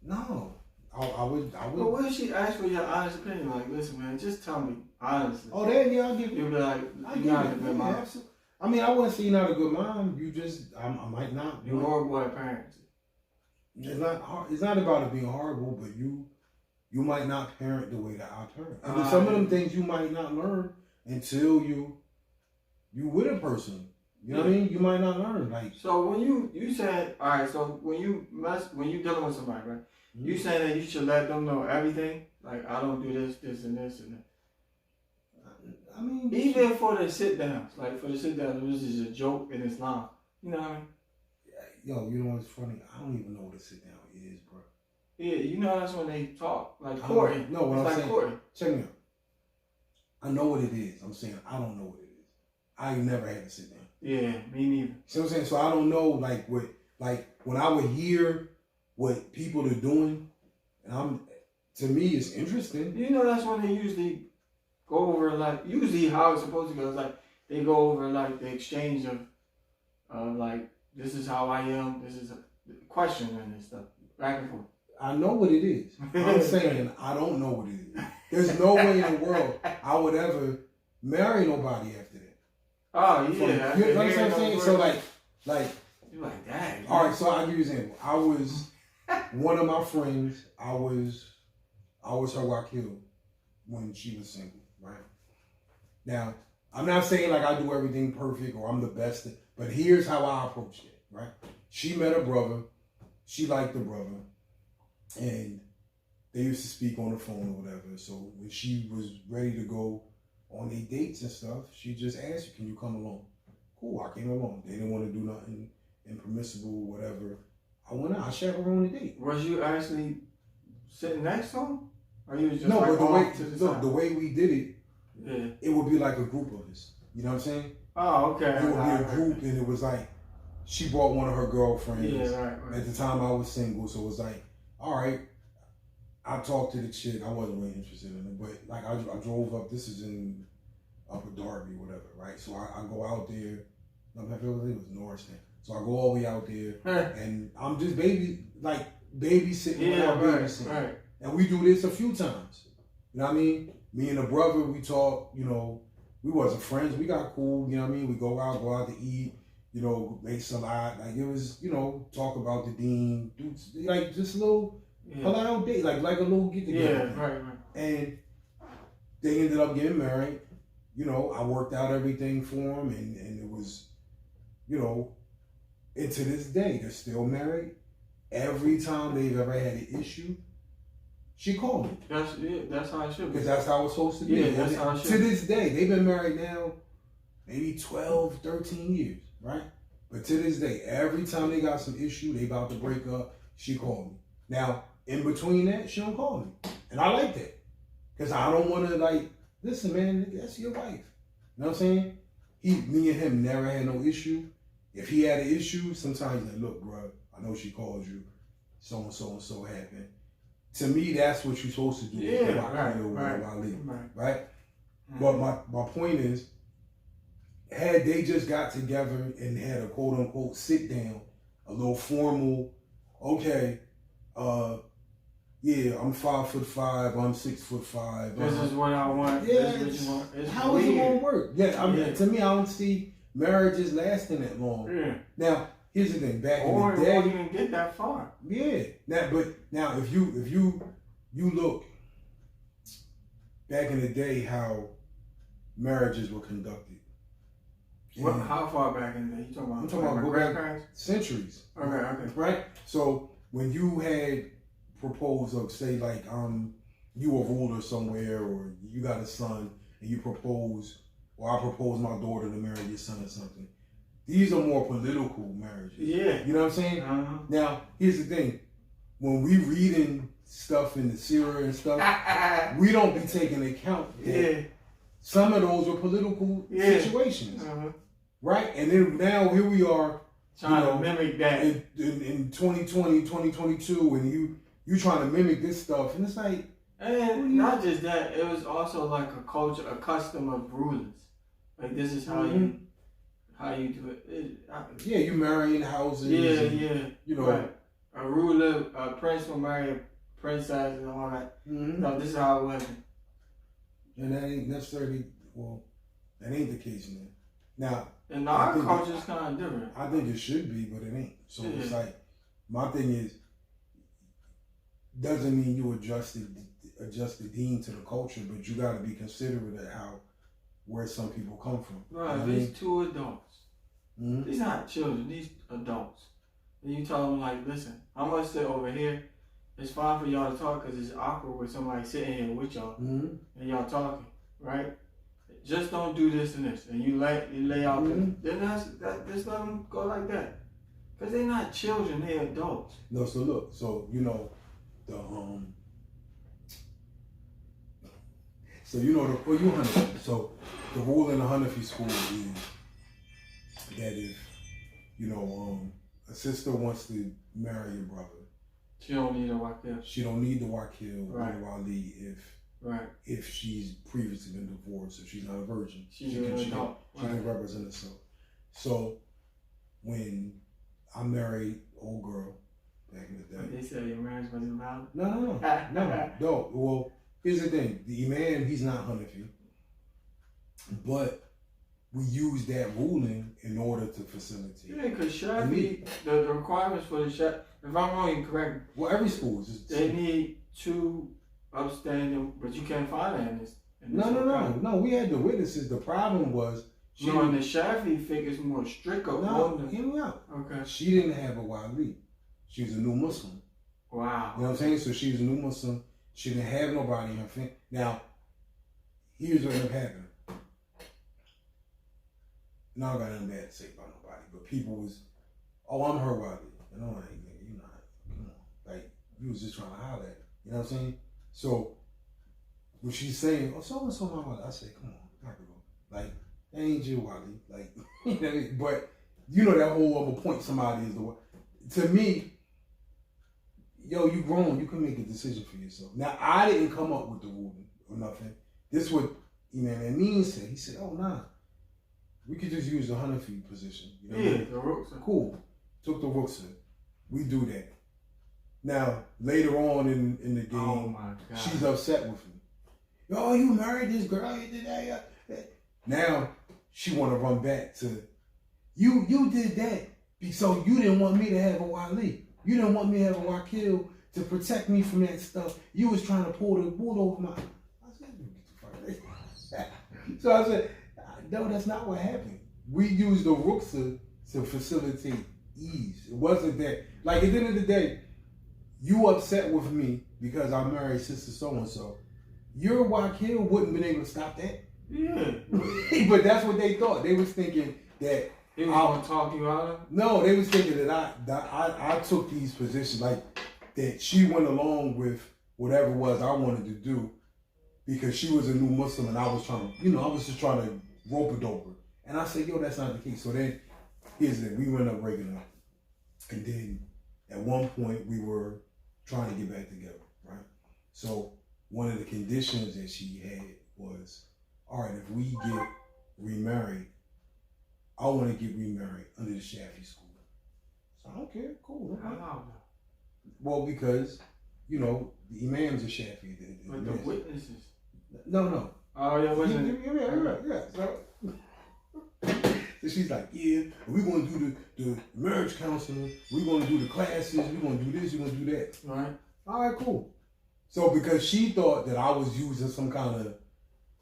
no, I would. But what if she asked for your honest opinion? Like, listen, man, just tell me honestly. Oh, then yeah, I'll give you. You'll be like, you're not a good mom. I mean, I wouldn't say you're not a good mom. You just, I might not. You're horrible at parenting. It's not hard. It's not about it being horrible, but you might not parent the way that I parent. And there's some of them things you might not learn until you with a person. You know what I mean? You might not learn. Like, so when you said, all right, so when you dealing with somebody, right? Mm-hmm. You saying that you should let them know everything? Like, I don't do this, this, and this, and that. I mean, Even for the sit downs, like for the sit downs, this is a joke in Islam. You know what I mean? yo, you know what's funny? I don't even know what a sit down is, bro. Yeah, you know that's when they talk, like courting. No, what it's I'm like saying. courting. Check me out. I know what it is. I'm saying I don't know what it is. I ain't never had to sit down. Yeah, me neither. See what I'm saying? So I don't know, like when I would hear what people are doing, and to me it's interesting. You know that's when they usually go over usually how it's supposed to go is like they go over like the exchange of like this is how I am, this is a question and stuff back and forth. I know what it is. I'm saying I don't know what it is. There's no way in the world I would ever marry nobody after that. Oh yeah, You know what I'm saying? So like you're like that. All right, so I'll give you an example. I was one of my friends. I was her Wahkil when she was single, right? Now, I'm not saying like I do everything perfect or I'm the best, but here's how I approached it, right? She met a brother. She liked the brother. And they used to speak on the phone or whatever. So when she was ready to go on their dates and stuff, she just asked her, can you come along? Cool, I came along. They didn't want to do nothing impermissible, whatever. I went out. I chaperoned the date. Was you actually sitting next to him? Or you was just no, like but the way we did it, yeah, it would be like a group of us. You know what I'm saying? Oh, okay. It would be a group, and it was like she brought one of her girlfriends. Yeah, right. At the time, I was single, so it was like, all right. I talked to the chick. I wasn't really interested in it, but like I drove up. This is in Upper Darby, whatever, right? So I go out there. I feel like it was Norristown. So I go all the way out there, and I'm just babysitting without babysitting. Right. And we do this a few times. You know what I mean? Me and the brother, we talk. You know, we wasn't friends. We got cool. You know what I mean? We go out to eat. You know, make salad. Like it was, you know, talk about the dean. Do like just a little. Yeah. Allowed date, like a little get together. Yeah, right. And they ended up getting married. You know, I worked out everything for them, and it was, you know, and to this day, they're still married. Every time they've ever had an issue, she called me. That's how it should be. Because that's how it's supposed to be. Yeah, that's how it should be. To be. this day, they've been married now maybe 12, 13 years, right? But to this day, every time they got some issue, they about to break up, she called me. Now, in between that, she don't call me. And I like that. Because I don't want to, like, listen, man, that's your wife. You know what I'm saying? Me and him never had no issue. If he had an issue, sometimes he's like, look, bro, I know she called you. So and so happened. To me, that's what you're supposed to do. Yeah, right. Mm-hmm. But my point is, had they just got together and had a quote unquote sit down, a little formal, okay, yeah, I'm 5'5", I'm 6'5". This is what I want. Yeah, this is what you want. It's how is it gonna work? Yeah, I mean, yeah. To me, I don't see marriages lasting that long. Yeah. Now, here's the thing. Back in the Or day, it won't even get that far. Yeah. Now, if you look back in the day, how marriages were conducted. How far back in the day? You talking about? I'm talking about grandparents? Centuries. Okay. Right. So when you had proposed of, say, like, you a ruler somewhere, or you got a son and you propose, or I propose my daughter to marry your son or something. These are more political marriages. Yeah. You know what I'm saying? Uh-huh. Now, here's the thing. When we read in stuff in the Syria and stuff, we don't be taking account that some of those were political situations, right? And then now here we are trying to mimic that in 2020, 2022, and you trying to mimic this stuff, and it's like, and not just that, it was also like a culture, a custom of rulers. Like this is how you do it. Yeah, you marrying houses. You know, right. A ruler, a prince will marry a princess and all that. No, this is how it was. And that ain't necessarily, that ain't the case now. And our culture is kind of different. I think it should be, but it ain't. So it's like, my thing is, doesn't mean you adjust the dean to the culture, but you got to be considerate of where some people come from. Right, you know these two adults. These not children, these adults. And you tell them like, listen, I'm going to sit over here. It's fine for y'all to talk because it's awkward with somebody sitting here with y'all and y'all talking, right? Just don't do this and this. And you lay out then just let them go like that. Because they're not children, they're adults. No, so look, you know, the rule in the Hanafi school is that if, you know, a sister wants to marry your brother, she don't need a Wahkil. She don't need the Wahkil or right. the Wali if she's previously been divorced, if she's not a virgin. She can represent herself. So when I married old girl back in the day. They said your marriage wasn't valid? No. Well, here's the thing. The Imam, he's not Hanafi. But we use that ruling in order to facilitate. Yeah, because Shafi, the requirements for the Shafi, if I'm wrong, you correct me. Well, every school is. They need 2 upstanding, but you can't find that in this. No. We had the witnesses. The problem was. In the Shafi figure is more strict. Hear me out. Okay. She didn't have a wali. She was a new Muslim. Wow. You know what I'm saying? So she was a new Muslim. She didn't have nobody in her family. Now, here's what ended up happening. Now I got nothing bad to say about nobody, but people was, I'm her wali. And I'm like, nigga, you not, come on. Like, you was just trying to holler at her. You know what I'm saying? So, when she's saying, so-and-so my wali, I say, come on, I could go. Like, that ain't your wali. Like, you know, but, you know that whole other point somebody is the one. To me, you grown, you can make a decision for yourself. Now, I didn't come up with the ruling or nothing. This is what Imam Amin said. He said, nah. We could just use the Hanafi position. You know the Ruksa. Cool. Took the Ruksa. We do that. Now, later on in the game, she's upset with me. You married this girl. You did that. Now, she want to run back to, you did that. So you didn't want me to have a wali. You didn't want me to have a Wahkil to protect me from that stuff. You was trying to pull the wool over my... I said, get the fuck out. So I said, no, that's not what happened. We used the Ruksa to facilitate ease. It wasn't that. Like, at the end of the day, you upset with me because I married sister so-and-so. Your Wahkil wouldn't have been able to stop that. Yeah. But that's what they thought. They was thinking that he was going to talk you out of it? No, they was thinking that I took these positions, like that she went along with whatever it was I wanted to do because she was a new Muslim and I was trying to, I was just trying to rope a doper. And I said, that's not the case. So then, here's it. We went up breaking up. And then, at one point, we were trying to get back together, right? So, one of the conditions that she had was, all right, if we get remarried, I want to get remarried under the Shafi school. So, I don't care. Cool. How? Well, because, the imams are Shafi. But the witnesses. No. Oh, yeah, wasn't it? Yeah. So she's like, we're going to do the marriage counseling. We're going to do the classes. We're going to do this. We're going to do that. Right. All right, cool. So because she thought that I was using some kind of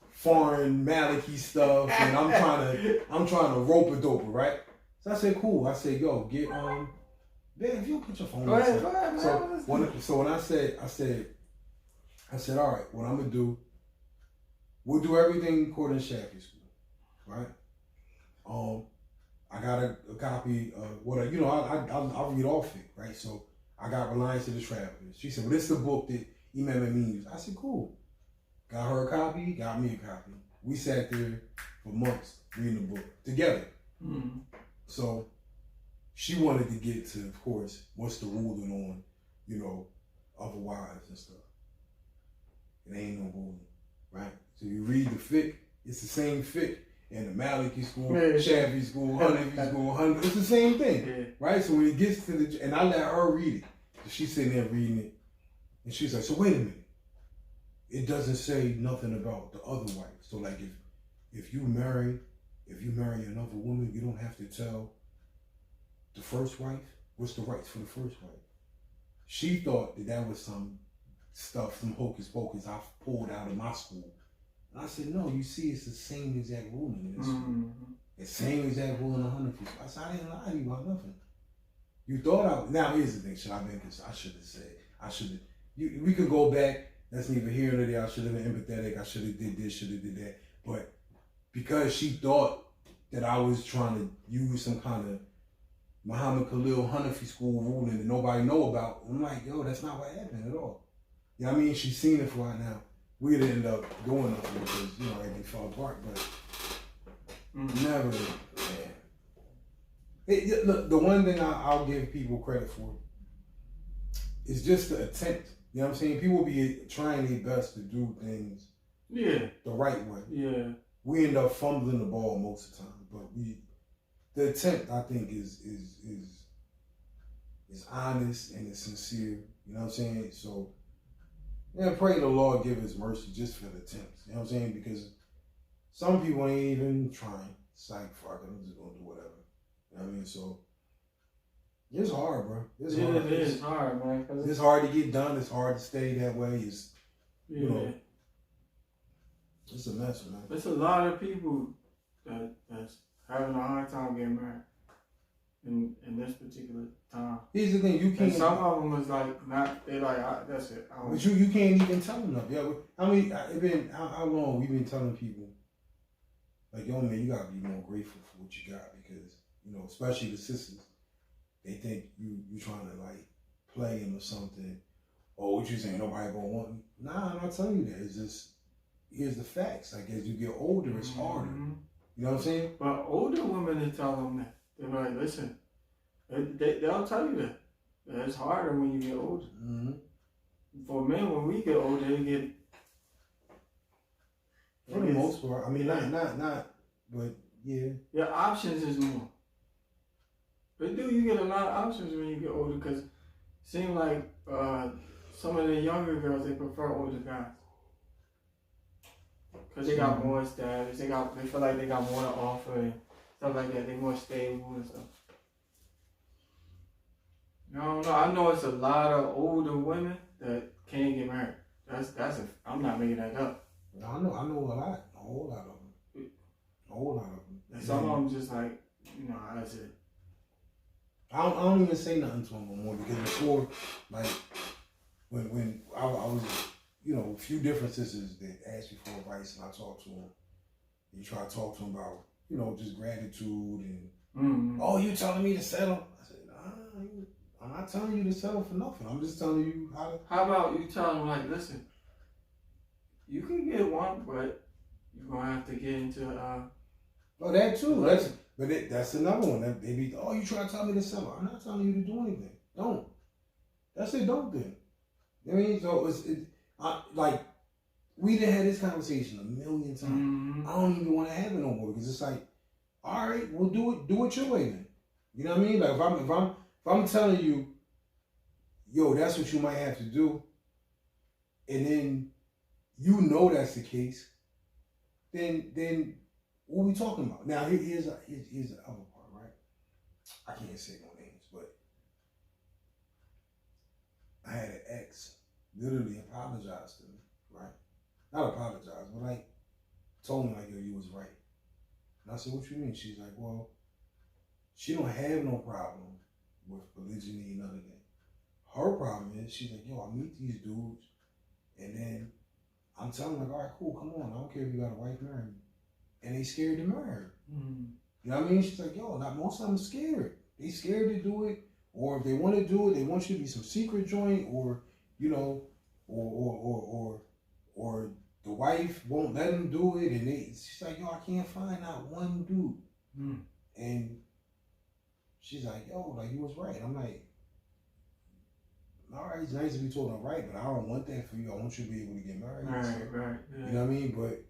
foreign Maliki stuff and I'm trying to rope a doper, right? So I said, cool. I said, get, man, if you put your phone Go ahead. So when I said, all right, what I'm going to do, we'll do everything according to Shafi school, right? I got a copy of what I read off it, right? So I got Reliance to the Travelers. She said, well, this is the book that Imam Amin used. I said, cool. Got her a copy, got me a copy. We sat there for months reading the book together. Mm-hmm. So she wanted to get to, of course, what's the ruling on, other wives and stuff. It ain't no ruling, right? So you read the fiqh, it's the same fiqh in the Maliki school, Shafi school, Hanafi school, it's the same thing, right? So when it gets to and I let her read it. So she's sitting there reading it, and she's like, so wait a minute. It doesn't say nothing about the other wife. So like if you marry another woman, you don't have to tell the first wife what's the rights for the first wife. She thought that was some stuff, some hocus pocus I pulled out of my school. And I said, no, you see, it's the same exact ruling in this school. The same exact rule in 100 people. I said, I didn't lie to you about nothing. You thought now here's the thing, I should have said, we could go back. That's neither here nor there. I should have been empathetic. I should have did this, should have did that. But because she thought that I was trying to use some kind of Muhammad Khalil Hanafi school ruling that nobody know about, I'm like, yo, that's not what happened at all. You know what I mean? She's seen it for a while now. We didn't end up doing nothing because, everything fell apart. But never, man. Look, the one thing I'll give people credit for is just the attempt. You know what I'm saying? People be trying their best to do things the right way. Yeah. We end up fumbling the ball most of the time, but the attempt I think is honest and it's sincere. You know what I'm saying? So pray the Lord give His mercy just for the attempts. You know what I'm saying? Because some people ain't even trying. It's like, fuck it, I'm just gonna do whatever. You know what I mean? So it's hard, bro. It's hard. It is hard, man. It's hard to get done. It's hard to stay that way. It's, it's a mess, man. There's a lot of people that's having a hard time getting married in this particular time. Here's the thing, you can't. And some of them is like, they're like, that's it. But you can't even tell them that. Yeah, I mean, how long we've been telling people, like, yo, man, you gotta be more grateful for what you got because, especially the sisters. They think you trying to like play him or something. Oh, what you saying? Nobody gonna want me? Nah, I'm not telling you that. It's just here's the facts. Like as you get older, it's harder. You know what I'm saying? But older women, they tell them that. They're like, listen, they'll tell you that it's harder when you get older. For men, when we get older, they get. For the most part, I mean, not, but yeah. Your options is more. But you get a lot of options when you get older because it seems like some of the younger girls, they prefer older guys. Because they got more status, they feel like they got more to offer and stuff like that. They're more stable and stuff. I don't know. I know it's a lot of older women that can't get married. I'm not making that up. I know a whole lot of them. And some of them just like, that's it. I don't even say nothing to them anymore because before, like, when I was, a few different sisters that asked me for advice and I talked to them. You try to talk to them about, just gratitude and, oh, you telling me to settle? I said, nah, I'm not telling you to settle for nothing. I'm just telling you how to. How about you tell them, like, listen, you can get one, but you're going to have to get into, oh, that too. That's another one. They be, oh, you trying to tell me to settle. I'm not telling you to do anything. Don't. That's it, don't then. I mean, so like, we done had this conversation a million times. I don't even want to have it no more because it's like, all right, we'll do it your way then. You know what I mean? Like if I'm telling you, yo, that's what you might have to do, and then that's the case, then what are we talking about? Now here's the other part, right? I can't say no names, but I had an ex literally apologize to me, right? Not apologize, but like told me like, yo, you was right. And I said, what you mean? She's like, well, she don't have no problem with polygyny and none of that. Her problem is, she's like, yo, I meet these dudes, and then I'm telling them, like, all right, cool, come on, I don't care if you got a wife, marry me. And they scared to marry her. You know what I mean? She's like, yo, not most of them scared. They scared to do it, Or if they want to do it, they want you to be some secret joint, or you know, or the wife won't let them do it, and she's like, yo, I can't find out one dude, and she's like, yo, like you was right. I'm like, all right, it's nice to be told I'm right, but I don't want that for you. I want you to be able to get married. Right, so, right. Yeah. You know what I mean? But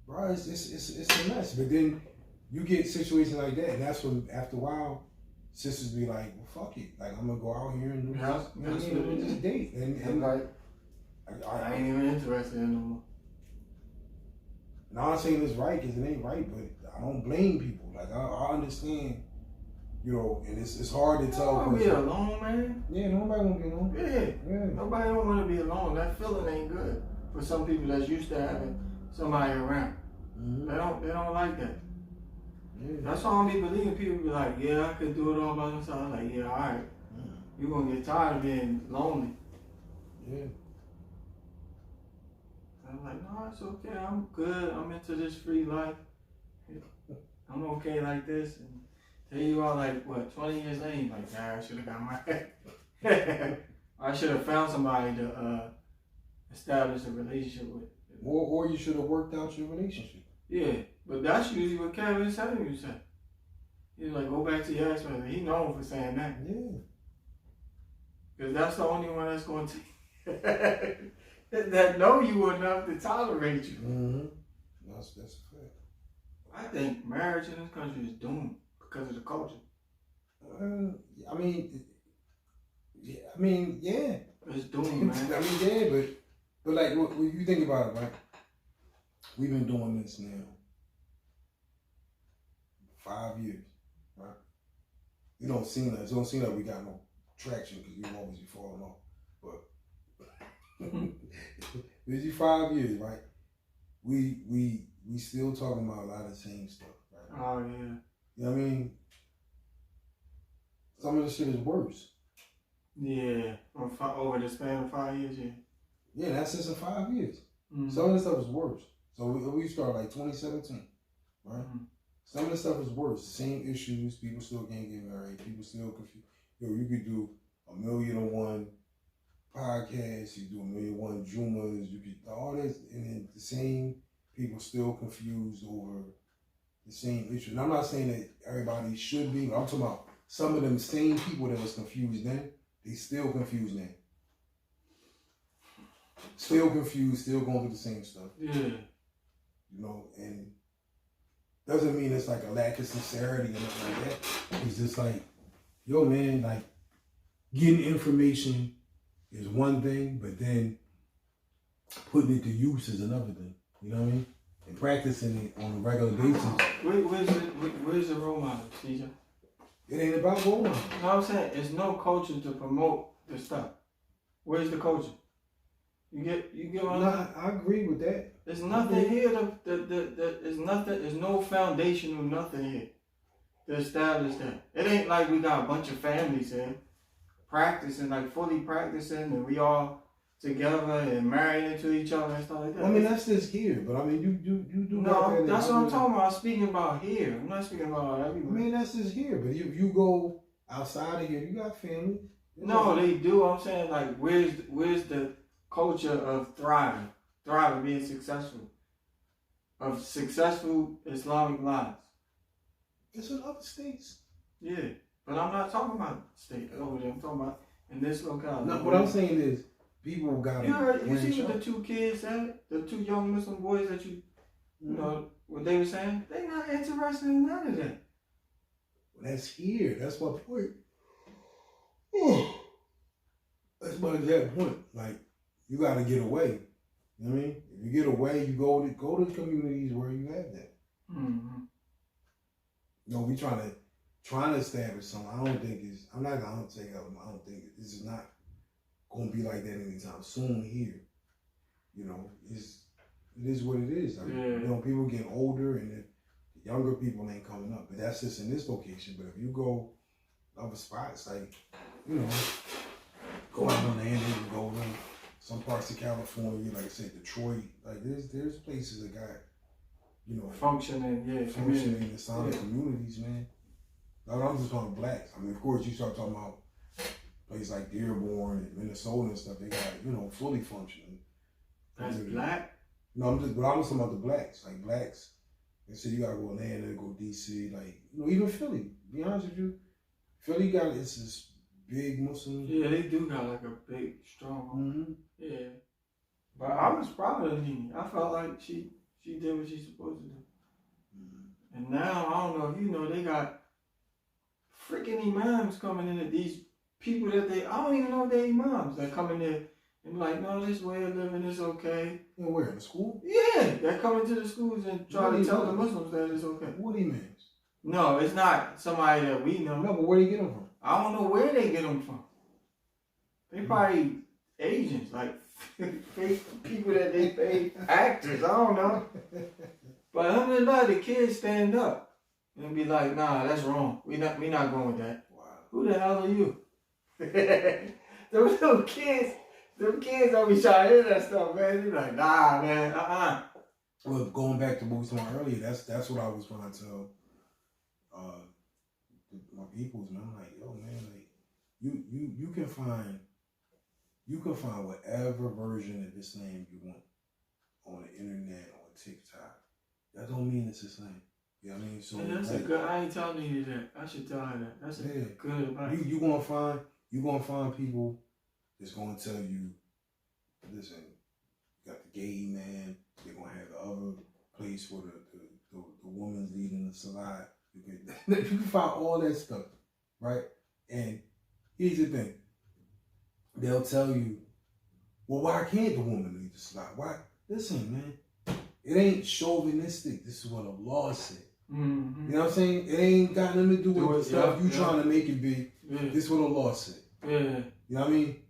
bro, it's a mess. But then you get situations like that, and that's when after a while, sisters be like, well, fuck it. Like I'm gonna go out here and just date. And like I ain't even interested in no more. Now I'm saying it's right because it ain't right, but I don't blame people. Like I understand. You know, and it's hard to tell. You don't want to be alone, man. Yeah, nobody want to be alone. Yeah. Nobody don't want to be alone. That feeling ain't good for some people that's used to having somebody around. They don't like that. Yeah. That's why I don't be believing people be like, yeah, I could do it all by myself. I'm like, yeah, all right. You're gonna get tired of being lonely. Yeah. I'm like, no, it's okay. I'm good. I'm into this free life. I'm okay like this. And here you are, like, what, 20 years later, you're like, I should have got married. I should have found somebody to establish a relationship with. Or you should have worked out your relationship. Yeah, but that's usually what Kevin said you said. He's like, go back to your ex-husband. He known for saying that. Yeah. Because that's the only one that's going to that know you enough to tolerate you. Mm-hmm. That's a fact. I think marriage in this country is doomed. Because of the culture. I mean, yeah. It's doomed, man. I mean, yeah, but like, when you think about it, right? We've been doing this now 5 years, right? It don't seem like we got no traction because we always be falling off. But busy 5 years, right? We still talking about a lot of the same stuff, right? Oh yeah. You know what I mean? Some of the shit is worse. Yeah, over the span of 5 years, yeah. Yeah, that's just in 5 years. Mm-hmm. Some of the stuff is worse. So we start like 2017, right? Mm-hmm. Some of the stuff is worse. Same issues. People still can't get married. People still confused. Yo, you could do 1,000,001 podcasts. You do 1,000,001 Jumas. You could all this, and then the same people still confused over the same issue. And I'm not saying that everybody should be, but I'm talking about some of them same people that was confused then, they still confused now. Still confused, still going through the same stuff. Yeah. You know, and doesn't mean it's like a lack of sincerity or nothing like that. It's just like, yo man, like getting information is one thing, but then putting it to use is another thing. You know what I mean? And practicing it on a regular basis. Where's the role model, CJ? It ain't about role model. You know what I'm saying? There's no culture to promote the stuff. Where's the culture? You get what I'm saying? I agree with that. There's nothing here there's no foundational nothing here to establish that. It ain't like we got a bunch of families here practicing, like fully practicing, and we all together and married into each other and stuff like that. I mean, that's just here, but I mean, you do. No, that's what I'm talking about. I'm speaking about here. I'm not speaking about everywhere. I mean, that's just here, but you go outside of here, you got family. No, they do. I'm saying, like, where's the culture of thriving, being successful, of successful Islamic lives? It's in other states. Yeah, but I'm not talking about state over there. I'm talking about in this locality. No, what I'm saying is, people got to. You see what the two kids said? The two young Muslim boys that you know, what they were saying? They're not interested in none of that. Well, that's here. That's my point. That's my exact point. Like, you got to get away. You know what I mean? If you get away, you go to communities where you have that. Mm-hmm. You know, we trying to establish something. I don't think this is not going to be like that anytime soon here. You know, it is what it is. I mean, you know, people getting older and the younger people ain't coming up. But that's just in this location. But if you go other spots, like, you know, go out on the end and go to some parts of California, like I said, Detroit, like there's places that got, you know, functioning Islamic communities, man. I'm just talking blacks. I mean, of course, you start talking about places like Dearborn and Minnesota and stuff. They got fully functioning. That's black. No, but I'm just talking about the blacks. Like blacks, they say you gotta go Atlanta, go DC, like even Philly. To be honest with you, Philly got it's this big Muslim. Yeah, they do got like a big, strong. Mm-hmm. Yeah, but I was proud of Nene. I felt like she did what she's supposed to do. Mm-hmm. And now I don't know if you know they got freaking imams coming in. These people that I don't even know if they're imams. That come in there and like, no, this way of living is okay. And where in the school? Yeah, they come into the schools and try to tell the Muslims that it's okay. What imams? No, it's not somebody that we know. No, but where do you get them from? I don't know where they get them from. They probably Asians, like fake people that they pay actors. I don't know. But alhamdulillah, the kids stand up and be like, nah, that's wrong. We not going with that. Wow. Who the hell are you? Those little kids, them kids don't be trying to hear that stuff, man. They be like, nah, man, Well, going back to what we was talking about earlier, that's what I was trying to tell my peoples, man. I'm like, yo, man, like you can find whatever version of Islam you want on the internet, on TikTok. That don't mean it's Islam. You know what I mean? So that's a good. I ain't telling you that. I should tell her that. That's a good advice. You gonna find people that's gonna tell you, listen, you got the gay man. They're gonna have the other place where the woman's leading the salat. You can find all that stuff, right? And here's the thing. They'll tell you, well, why can't the woman lead the salat? Why? Listen, man, it ain't chauvinistic. This is what Allah said. Mm-hmm. You know what I'm saying? It ain't got nothing to do with the stuff you trying to make it be. Yeah. This is what Allah said. Yeah. You know what I mean?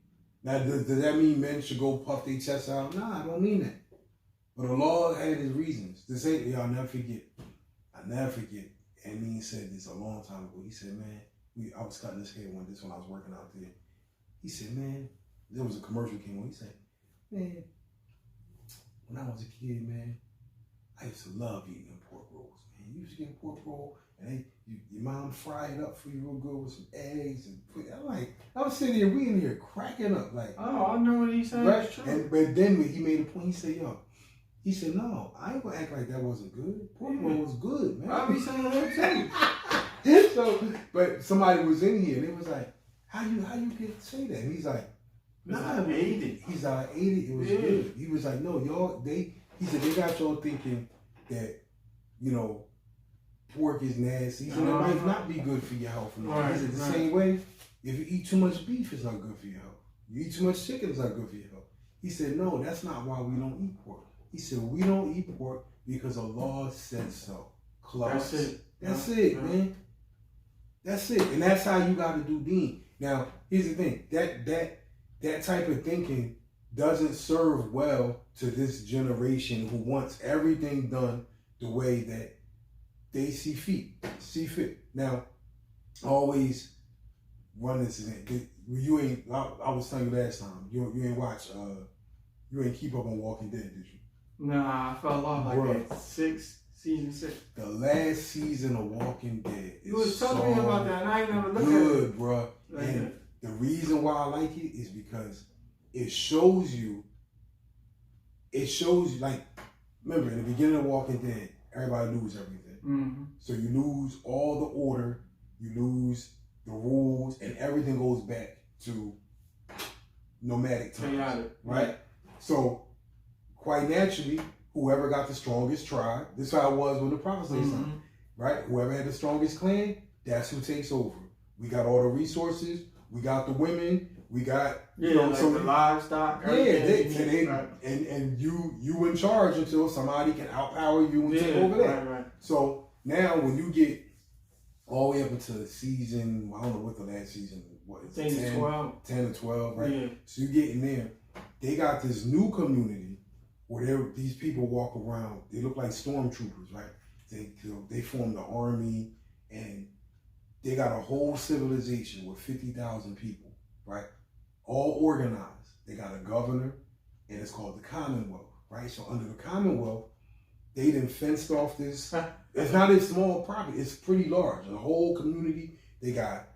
Now, does that mean men should go puff their chests out? Nah, I don't mean that. But Allah had his reasons. To say, I'll never forget. And he said this a long time ago. He said, man, I was cutting his hair when I was working out there. He said, man, there was a commercial came on. He said, man, when I was a kid, man, I used to love eating them pork rolls, man. You used to get a pork roll, and your mom fry it up for you real good with some eggs. And I was sitting here, we in here cracking up. Like, oh, I know what he's saying. Right? But then when he made a point, he said, he said, no, I ain't gonna act like that wasn't good. Pork roll was good, man. I be saying that too. So, but somebody was in here, and it was like, how you can say that? And he's like, nah, I ate it. He's like, I ate it. It was good. He was like, no, he said, they got y'all thinking that, pork is nasty. He said, it might not be good for your health. Right, he said, the same way, if you eat too much beef, it's not good for your health. You eat too much chicken, it's not good for your health. He said, no, that's not why we don't eat pork. He said, we don't eat pork because Allah said so. Close. That's it, man. That's it. And that's how you got to do deen. Now, here's the thing. That type of thinking doesn't serve well to this generation who wants everything done the way that they see fit. Now, always run this event. You ain't. I was telling you last time. You ain't watch. You ain't keep up on Walking Dead, did you? Nah, I fell off like at season 6. The last season of Walking Dead. You was telling me about that, and I ain't never looked at it. Good, bro. And the reason why I like it is because it shows you. Like, remember in the beginning of Walking Dead, everybody loses everything. Mm-hmm. So you lose all the order, you lose the rules, and everything goes back to nomadic times, right? So quite naturally, whoever got the strongest tribe, this is how it was when the prophets say something, right? Whoever had the strongest clan, that's who takes over. We got all the resources, we got the women, we got like the livestock. And you in charge until somebody can outpower you and take over that. Right. So now when you get all the way up into season, I don't know what the last season was. 10 to 12, right? Yeah. So you get in there, they got this new community where these people walk around, they look like stormtroopers, right? They form the army, and they got a whole civilization with 50,000 people, right? All organized. They got a governor, and it's called the Commonwealth, right? So under the Commonwealth, they done fenced off this. It's not a small property. It's pretty large. The whole community. They got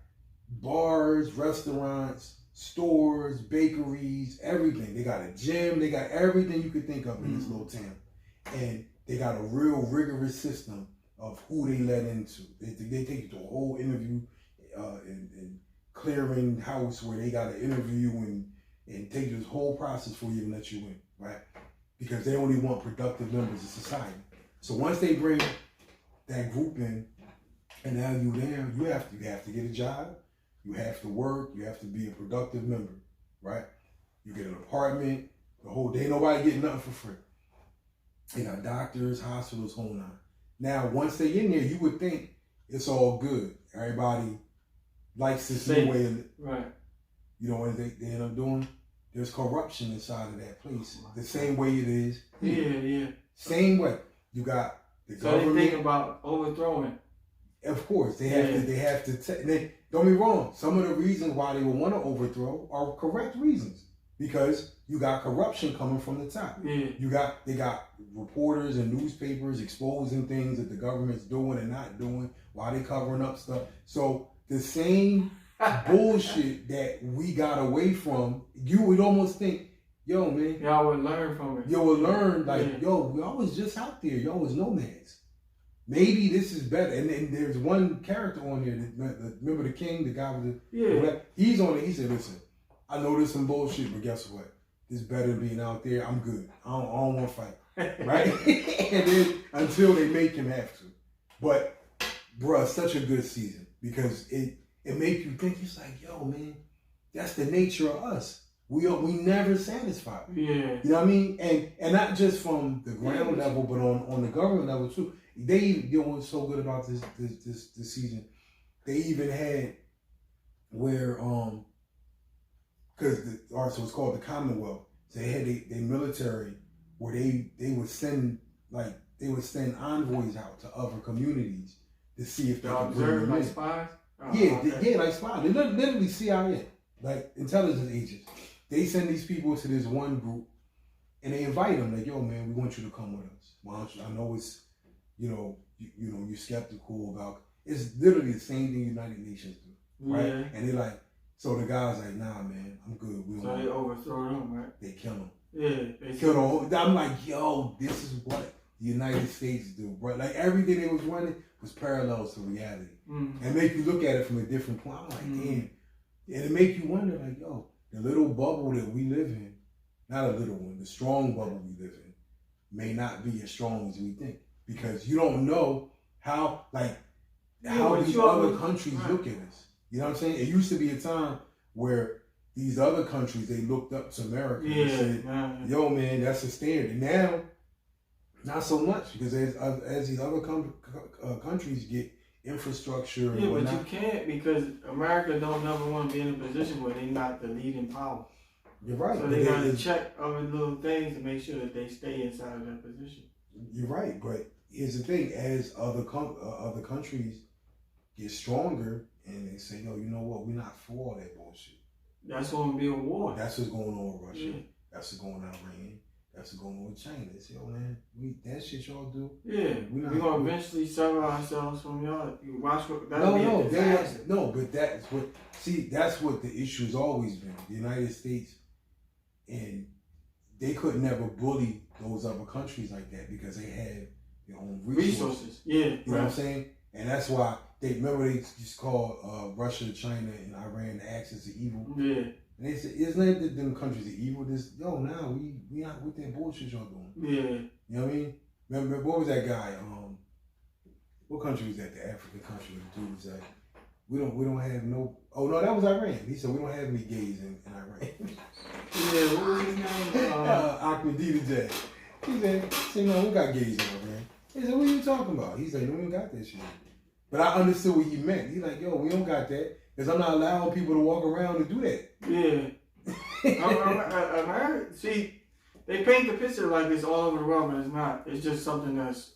bars, restaurants, stores, bakeries, everything. They got a gym. They got everything you could think of in this little town. And they got a real rigorous system of who they let into. They take you to a whole interview and clearing house where they got to interview and take you this whole process before you even let you in, right? Because they only want productive members of society. So once they bring that group in, and now you there, you have to get a job, you have to work, you have to be a productive member, right? You get an apartment, the whole day, nobody getting nothing for free. They got doctors, hospitals, whole nine. Now, once they in there, you would think it's all good. Everybody likes this new way of it. Right. You know what they end up doing? There's corruption inside of that place. The same way it is. Yeah. Same way. You got the government. So they think about overthrowing. Of course, they have to. Don't be wrong. Some of the reasons why they would want to overthrow are correct reasons, because you got corruption coming from the top. Yeah. They got reporters and newspapers exposing things that the government's doing and not doing, why they covering up stuff. So the same bullshit that we got away from, you would almost think, yo, man, y'all would learn from it. You would learn, like, yo, y'all was just out there. Y'all was nomads. Maybe this is better. And then there's one character on here, remember the king, the guy with the... He's on it. He said, listen, I know there's some bullshit, but guess what? This better than being out there. I'm good. I don't want to fight. Right? And then until they make him have to. But, bruh, such a good season, because it makes you think, it's like, yo, man, that's the nature of us. We never satisfied. Yeah. You know what I mean? And not just from the ground level, but on the government level too. They, you know what's so good about this season? They even had where so it's called the Commonwealth. So they had their military where they would send envoys out to other communities to see if they could bring them in. Spies? Oh, yeah, like spies. They're literally CIA, like intelligence agents. They send these people to this one group, and they invite them, like, yo, man, we want you to come with us. Why don't you? I know it's, you're skeptical about. It's literally the same thing United Nations do, right? Yeah. And they're like, so the guy's like, nah, man, I'm good. So they overthrow them, right? They kill them. Yeah. They kill them. I'm like, yo, this is what the United States do, bro. Like everything they was running was parallels to reality, and make you look at it from a different point. I'm like, damn, and it make you wonder, like, yo, the little bubble that we live in, not a little one, the strong bubble we live in, may not be as strong as we think, because you don't know how these other countries look at us. You know what I'm saying? It used to be a time where these other countries, they looked up to America and said, yo, man, that's a standard. And now, not so much, because as these other countries get infrastructure and whatnot. But you can't, because America don't never want to be in a position where they're not the leading power. You're right. So they got to check other little things to make sure that they stay inside of that position. You're right, but here's the thing: as other countries get stronger and they say, "Yo, you know what? We're not for all that bullshit." That's going to be a war. That's what's going on with Russia. That's what's going on with Iran. That's what's going on with China. They say, "Yo, man, that shit y'all do." Yeah, we're going to eventually sever ourselves from y'all. You watch what but that's what the issue has always been. The United States, and they could never bully those other countries like that because they have their own resources. Yeah, you know what I'm saying? And that's why they just called Russia, China, and Iran the axis of evil. Yeah. And they said, isn't it that them countries are evil? Now we not with that bullshit y'all doing. Yeah. You know what I mean? Remember, what was that guy? What country was that? The African country. The dude was like, we don't have no. Oh no, that was Iran. He said we don't have any gays in Iran. Yeah, what was his name? Ahmadinejad. He said, no, we got gays in Iran. He said, what are you talking about? He said, no, we don't got that shit. But I understood what he meant. He's like, yo, we don't got that. Because I'm not allowing people to walk around and do that. Yeah. See, they paint the picture like it's all over the world, but it's not. It's just something that's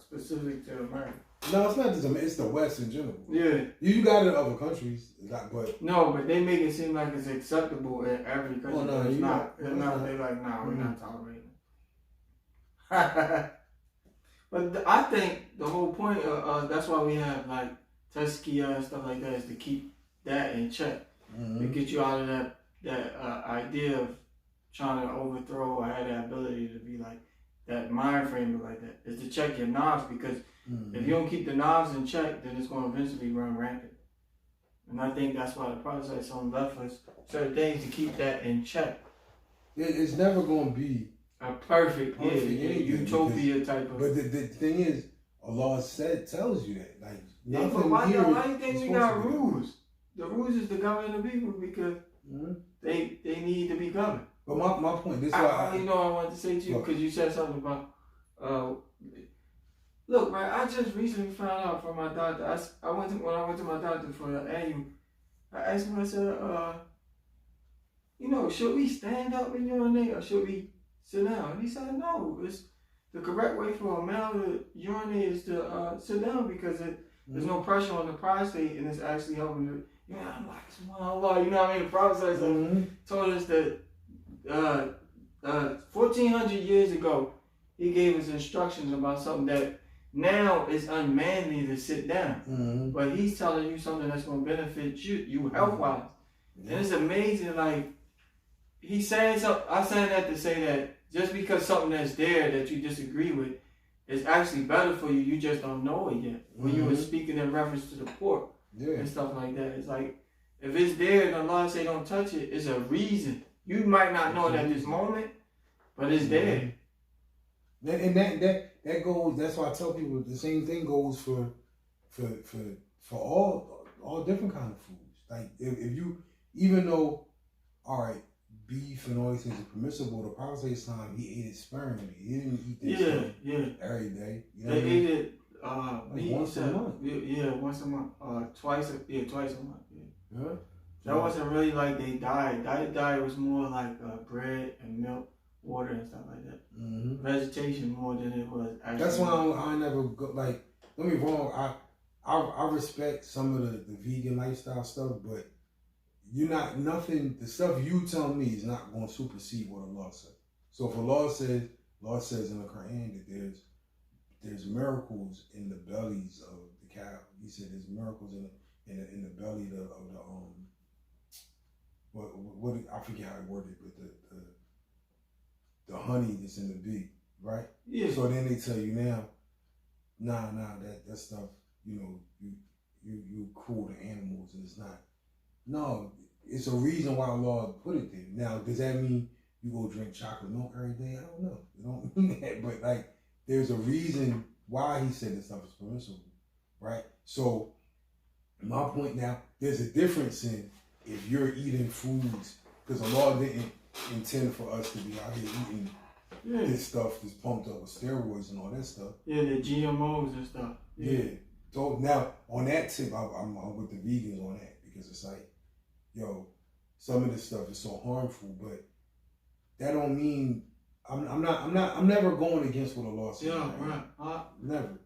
specific to America. No, it's not just America. It's the West in general. Yeah. You got it in other countries, but... No, but they make it seem like it's acceptable in every country. Oh, no, it's not. It's not. They're like, nah, we're not tolerating it. But I think the whole point that's why we have like Tuskegee and stuff like that is to keep that in check. To get you out of that idea of trying to overthrow or have that ability to be like that mind frame like that. Is to check your knobs, because if you don't keep the knobs in check, then it's going to eventually run rampant. And I think that's why the process on left us certain things to keep that in check. It's never going to be a perfect utopia type of. But the thing is, Allah tells you that. Like, yeah, but why do you think we got rules? The rules is to govern the people because they need to be governed. But my point, this is why I wanted to say to you, because you said something about, look, right, I just recently found out from my doctor, when I went to my doctor for the annual, I asked him, I said, should we stand up and urinate or should we sit down? And he said, no, it's the correct way for a male to urinate is to sit down, because there's no pressure on the prostate and it's actually helping to, I'm like, subhanAllah, you know what I mean? The Prophet told us that 1,400 years ago, he gave us instructions about something that now is unmanly to sit down. But he's telling you something that's going to benefit you health-wise. And it's amazing, like, he saying something, I saying that to say that just because something that's there that you disagree with is actually better for you, you just don't know it yet. When you were speaking in reference to the pork and stuff like that, it's like, if it's there and Allah say don't touch it, it's a reason. You might not know it at this moment, but it's there. And that goes, that's why I tell people the same thing goes for all different kind of foods. Like if you, even though, all right, beef and all these things are permissible, the Prophet said Islam, he ate it sparingly. He didn't eat that every day. You know they ate it like once a month. Yeah, once a month. Twice a month. Yeah. That wasn't really like they diet. Diet was more like bread and milk, water and stuff like that. Vegetation more than it was actually. That's why I never go, like, don't get me wrong, I respect some of the vegan lifestyle stuff, but the stuff you tell me is not going to supersede what Allah said. So if Allah says in the Quran that there's miracles in the bellies of the cow. He said there's miracles in the belly of the what I forget how it worded, but the honey that's in the bee, right? Yeah. So then they tell you now, nah, that stuff, you cruel to animals, and it's not. No, it's a reason why Allah put it there. Now, does that mean you go drink chocolate milk every day? I don't know. It don't mean that, but like, there's a reason why He said this stuff is permissible, right? So, my point now, there's a difference in if you're eating foods, because Allah didn't intend for us to be out here eating this stuff that's pumped up with steroids and all that stuff. Yeah, the GMOs and stuff. Yeah. So now on that tip, I'm with the vegans on that, because it's like, some of this stuff is so harmful, but that don't mean I'm never going against what Allah said. Yeah, right. Never.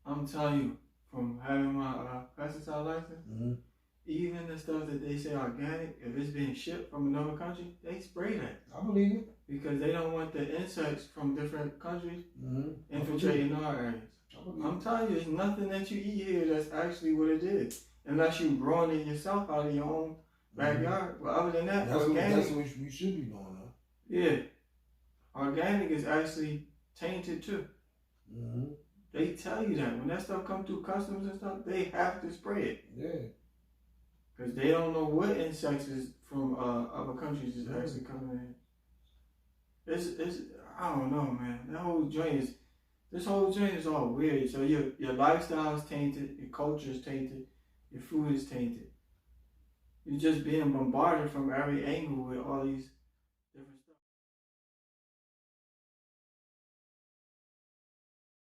I'm telling you, from having my pesticide license, even the stuff that they say organic, if it's being shipped from another country, they spray that. I believe it. Because they don't want the insects from different countries infiltrating our areas. I'm telling you, there's nothing that you eat here that's actually what it is. Unless you're growing it yourself out of your own backyard. But other than that, organic. That's what we should be doing now. Yeah. Organic is actually tainted too. They tell you that. When that stuff comes through customs and stuff, they have to spray it. Yeah. Because they don't know what insects is from other countries is actually coming in. It's I don't know, man. This whole joint is all weird. So your lifestyle is tainted, your culture is tainted, your food is tainted. You're just being bombarded from every angle with all these different